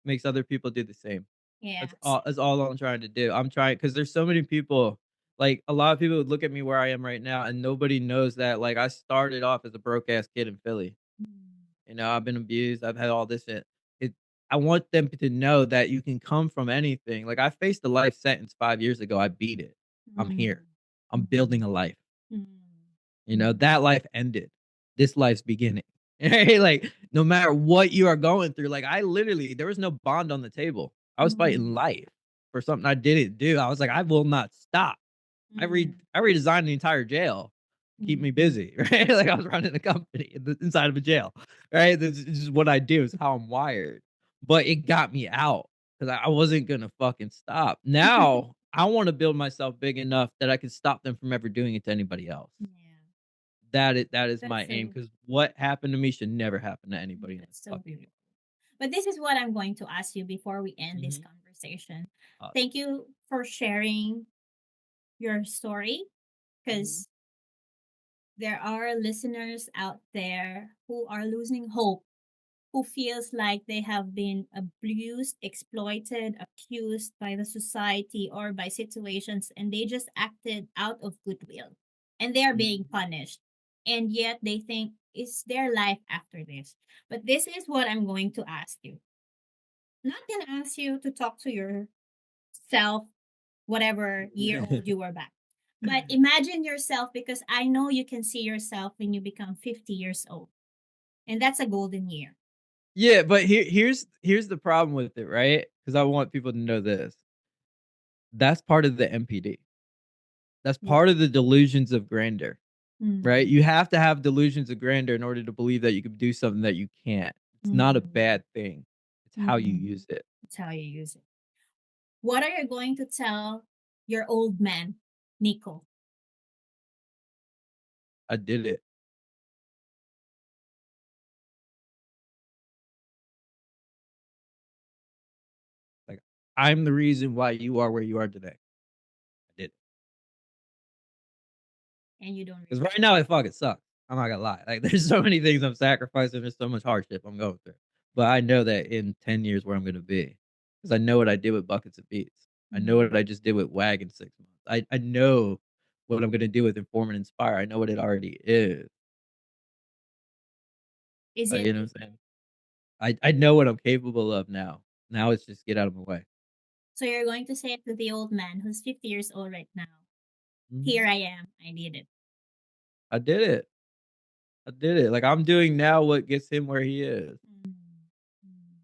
makes other people do the same. yes. That's all I'm trying to do. I'm trying because there's so many people, like, a lot of people would look at me where I am right now, and nobody knows that, like, I started off as a broke ass kid in Philly. You know, I've been abused, I've had all this shit. It I want them to know that you can come from anything. Like, I faced a life sentence 5 years ago, I beat it. I'm Mm, here. I'm mm, building a life. mm, You know, that life ended. This life's beginning. Right? Like, no matter what you are going through, like, I literally there was no bond on the table. I was fighting mm, life for something I didn't do. I was like, "I will not stop." mm, I redesigned the entire jail to keep me mm, busy, right? Like, I was running a company inside of a jail, right? This is just what I do, it's how I'm wired. But it got me out because I wasn't gonna fucking stop. Now, I wanna build myself big enough that I can stop them from ever doing it to anybody else. yeah, That is my that's aim so because what happened to me should never happen to anybody in this that's so fucking beautiful. But this is what I'm going to ask you before we world. end this Mhm. conversation. Uh, Thank you for sharing your story, mhm. because there are listeners out there who are losing hope, who feels like they have been abused, exploited, accused by the society or by situations, and they just acted out of goodwill and they are being Mhm. punished. And yet they think, is there life after this? But this is what I'm going to ask you. Not going to ask you to talk to yourself whatever year old you were back. But imagine yourself, because I know you can see yourself when you become 50 years old. And that's a golden year. Yeah, but here's the problem with it, right? Because I want people to know this. That's part of the MPD. That's Yeah. part of the delusions of grandeur, right? Mm, You have to have delusions of grandeur in order to believe that you could do something that you can't. It's not a mm, bad thing. It's how you mm. use it. That's how you use it. What are you going to tell your old man, Nico? I did it. Like, I'm the reason why you are where you are today. I did it. And you don't 'Cause regret right now it fucking sucks. I'm not gonna lie. Like, there's so many things I'm sacrificing, there's so much hardship I'm going through. But I know that in 10 years where I'm gonna be, because I know what I did with buckets of beats. it. I know Mm. what I just did with WAG in 6 months. I know what I'm gonna do with Inform and Inspire. I know what it already is. Is You it? know what I'm saying? I know what I'm capable of now. Now it's just get out of my way. So you're going to say it to the old man who's 50 years old right now. Here Mhm. I am. I did it. I did it. I did it. Like, I'm doing now what gets him where he is. Mm. Mm.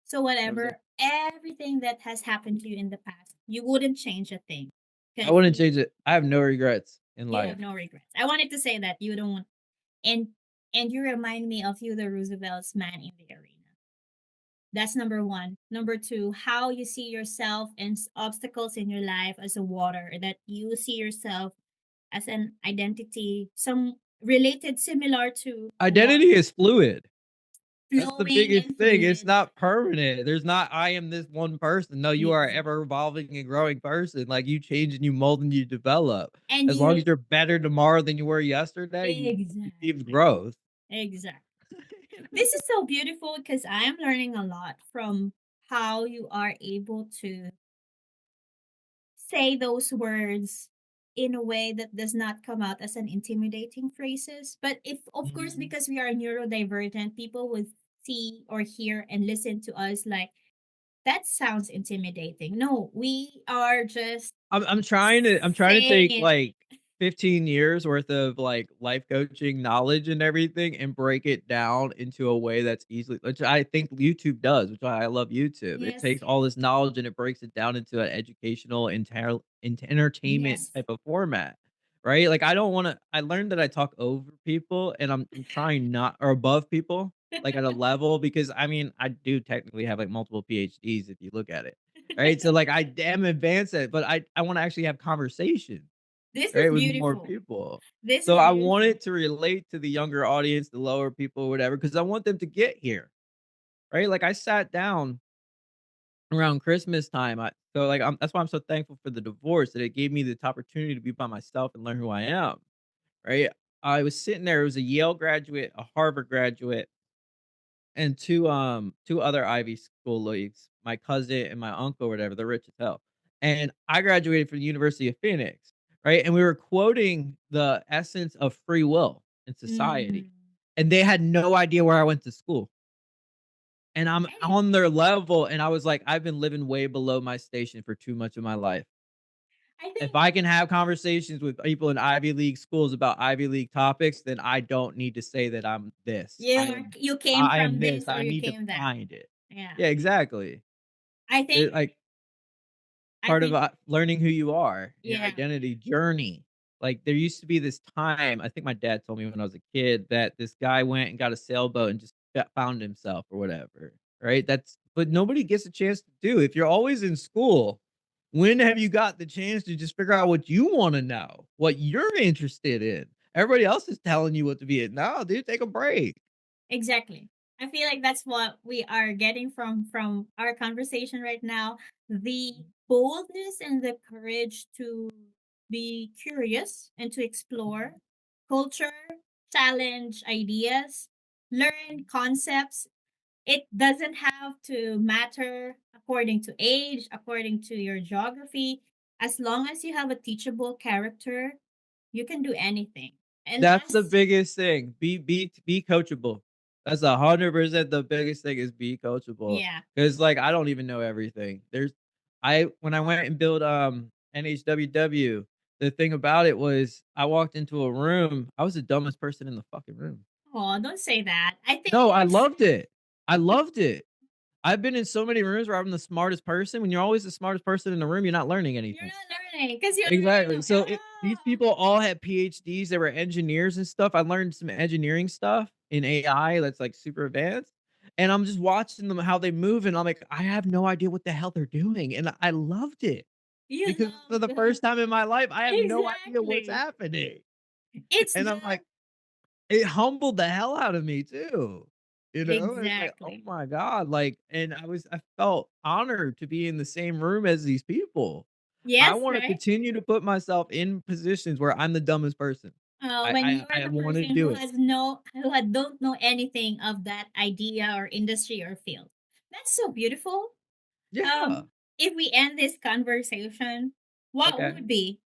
So You know what I'm saying? whatever, everything that has happened to you in the past, you wouldn't change a thing. I Because wouldn't change it. I have no regrets in you life. have no regrets. I wanted to say that you don't want, and and you remind me of Theodore Roosevelt's Man in the Arena. That's number one. Number two, how you see yourself and obstacles in your life as a water, that you see yourself as an identity, some related similar to water. Identity is fluid. That's the flowing biggest and thing. It's fluid. not permanent. There's not, "I am this one person." No, you are a Exactly. ever evolving and growing person. Like, you change and you mold and you develop. And As long you as you're better tomorrow than you were yesterday, you achieve exactly. growth. Exactly. This is so beautiful because I am learning a lot from how you are able to say those words in a way that does not come out as an intimidating phrases. But if, of course, Mhm. because we are neurodivergent, people would see or hear and listen to us like, that sounds intimidating. No, we are just I'm trying to saying take, it. like, 15 years worth of, like, life coaching knowledge and everything and break it down into a way that's easily, which I think YouTube does, which why I love YouTube. It Yes, takes all this knowledge and it breaks it down into an educational, entertainment yes. type of format, right? Like, I learned that I talk over people and I'm trying not, or above people, like, at a level, because, I mean, I do technically have, like, multiple PhDs if you look at it. Right? So, like, I am advanced at it, but I wanna actually have conversation, This right, is with more beautiful. people. This So, is I want beautiful. it to relate to the younger audience, the lower people, whatever, because I want them to get here, right? Like, I sat down around Christmas time, that's why I'm so thankful for the divorce, that it gave me the opportunity to be by myself and learn who I am, right? I was sitting there, it was a Yale graduate, a Harvard graduate, and 2 other Ivy School leagues, my cousin and my uncle, whatever, they're rich as hell. And I graduated from the University of Phoenix, right? And we were quoting the essence of free will in Mm. society, and they had no idea where I went to school. And I'm And on their level, and I was like, "I've been living way below my station for too much of my life. I If think I can have conversations with people in Ivy League schools about Ivy League topics, then I don't need to say that I'm this. you came I am from this. this or I you need to came that. find it." Yeah. Yeah, exactly. I It think like I part of, think learning who you are, your yeah. identity journey. Like, there used to be this time, I think my dad told me when I was a kid, that this guy went and got a sailboat and just found himself or whatever, right? But nobody gets a chance to do. If you're always in school, when have you got the chance to just figure out what you wanna know, what you're interested in? Everybody else is telling you what to be in. No, dude, take a break. Exactly. I feel like that's what we are getting from our conversation right now. The boldness and the courage to be curious and to explore culture, challenge ideas, learn concepts. It doesn't have to matter according to age, according to your geography. As long as you have a teachable character, you can do anything. And That's the as biggest thing. Be coachable. That's 100% the biggest thing, is be coachable. yeah. Cause like, I don't even know everything. I when I went and built, NHWW, the thing about it was I walked into a room, I was the dumbest person in the fucking room. Oh, don't say that. I think No, I it's loved it. I loved it. I've been in so many rooms where I'm the smartest person. When you're always the smartest person in the room, you're not learning you're anything. not learning because you're Exactly. learning. So these people all had PhDs, they were engineers and stuff. I learned some engineering stuff in AI that's like super advanced. And I'm just watching them how they move, and I'm like, I have no idea what the hell they're doing. And I loved it You because for love the the first time in my life, I have no idea what's exactly. happening. It's And the I'm like, it humbled the hell out of me too. It's like, oh exactly. my God. Like, and I felt honored to be in the same room as these people. I Yes, wanna right? continue to put myself in positions where I'm the dumbest person. When you are I the wanna person do who it. has no who had, don't know anything of that idea or industry or field. That's so beautiful. Yeah. Um, if we end this conversation, what Okay. would be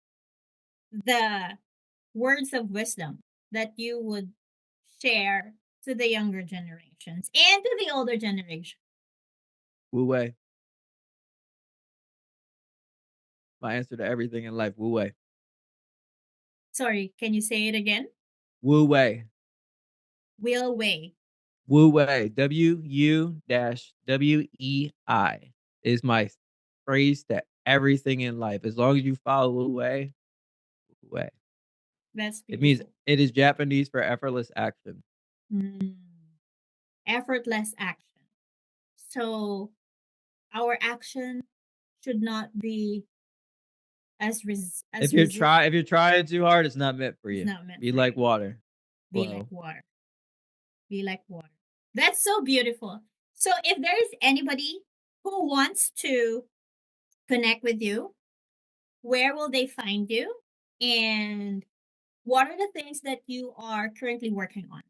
the words of wisdom that you would share to the younger generations and to the older generation? Wu Wei. My answer to everything in life, Wu Wei. Sorry, can you say it again? Wu Wei. Will Way. Wu Wei. WU-WEI is my phrase to everything in life. As long as you follow Wu Wei, Wu Wei. That's It means beautiful. it is Japanese for effortless action. Mm. Effortless action. So our action should not be as If you're trying too hard, it's not meant for it's you. not meant Be for like you. water. Be like Flow. water. Be like water. That's so beautiful. So if there is anybody who wants to connect with you, where will they find you? And what are the things that you are currently working on?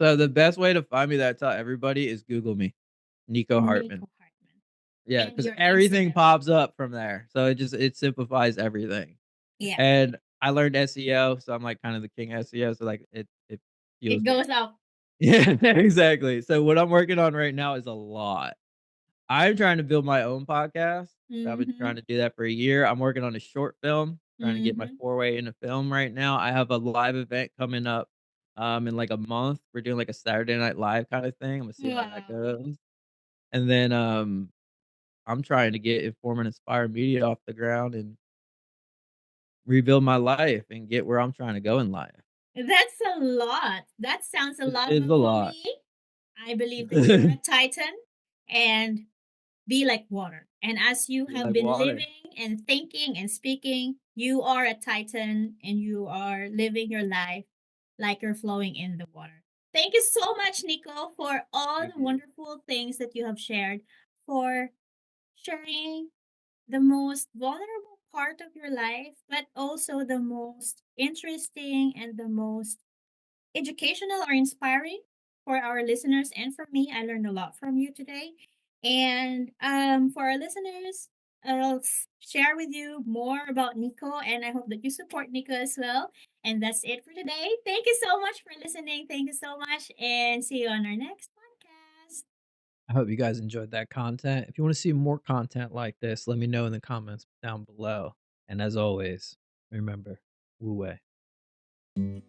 So the best way to find me that I tell everybody is Google me, Nico Hartman. Nico Hartman. Yeah, And because your everything Instagram. pops up from there. So it simplifies everything. Yeah. And I learned SEO, so I'm like kind of the king of SEO. So like it It fuels me. goes up. Yeah, exactly. So what I'm working on right now is a lot. I'm trying to build my own podcast. I've been Mm-hmm. trying to do that for a year. I'm working on a short film, trying to get my Mm-hmm. four-way into film right now. I have a live event coming up, in like a month. We're doing like a Saturday Night Live kind of thing. I'm gonna see how that Wow. goes. And then, I'm trying to get Inform and Inspire Media off the ground and rebuild my life and get where I'm trying to go in life. That's a lot. That sounds a It lot. is But a for lot. me, I believe that you're a titan and be like water. And as you Be have like been water. living and thinking and speaking, you are a titan and you are living your life like you're flowing in the water. Thank you so much, Nico, for all Thank the you. wonderful things that you have shared, for sharing the most vulnerable part of your life, but also the most interesting and the most educational or inspiring for our listeners and for me. I learned a lot from you today. And for our listeners, I'll share with you more about Nico, and I hope that you support Nico as well. And that's it for today. Thank you so much for listening. Thank you so much, and see you on our next podcast. I hope you guys enjoyed that content. If you wanna see more content like this, let me know in the comments down below. And as always, remember, Wu Wei.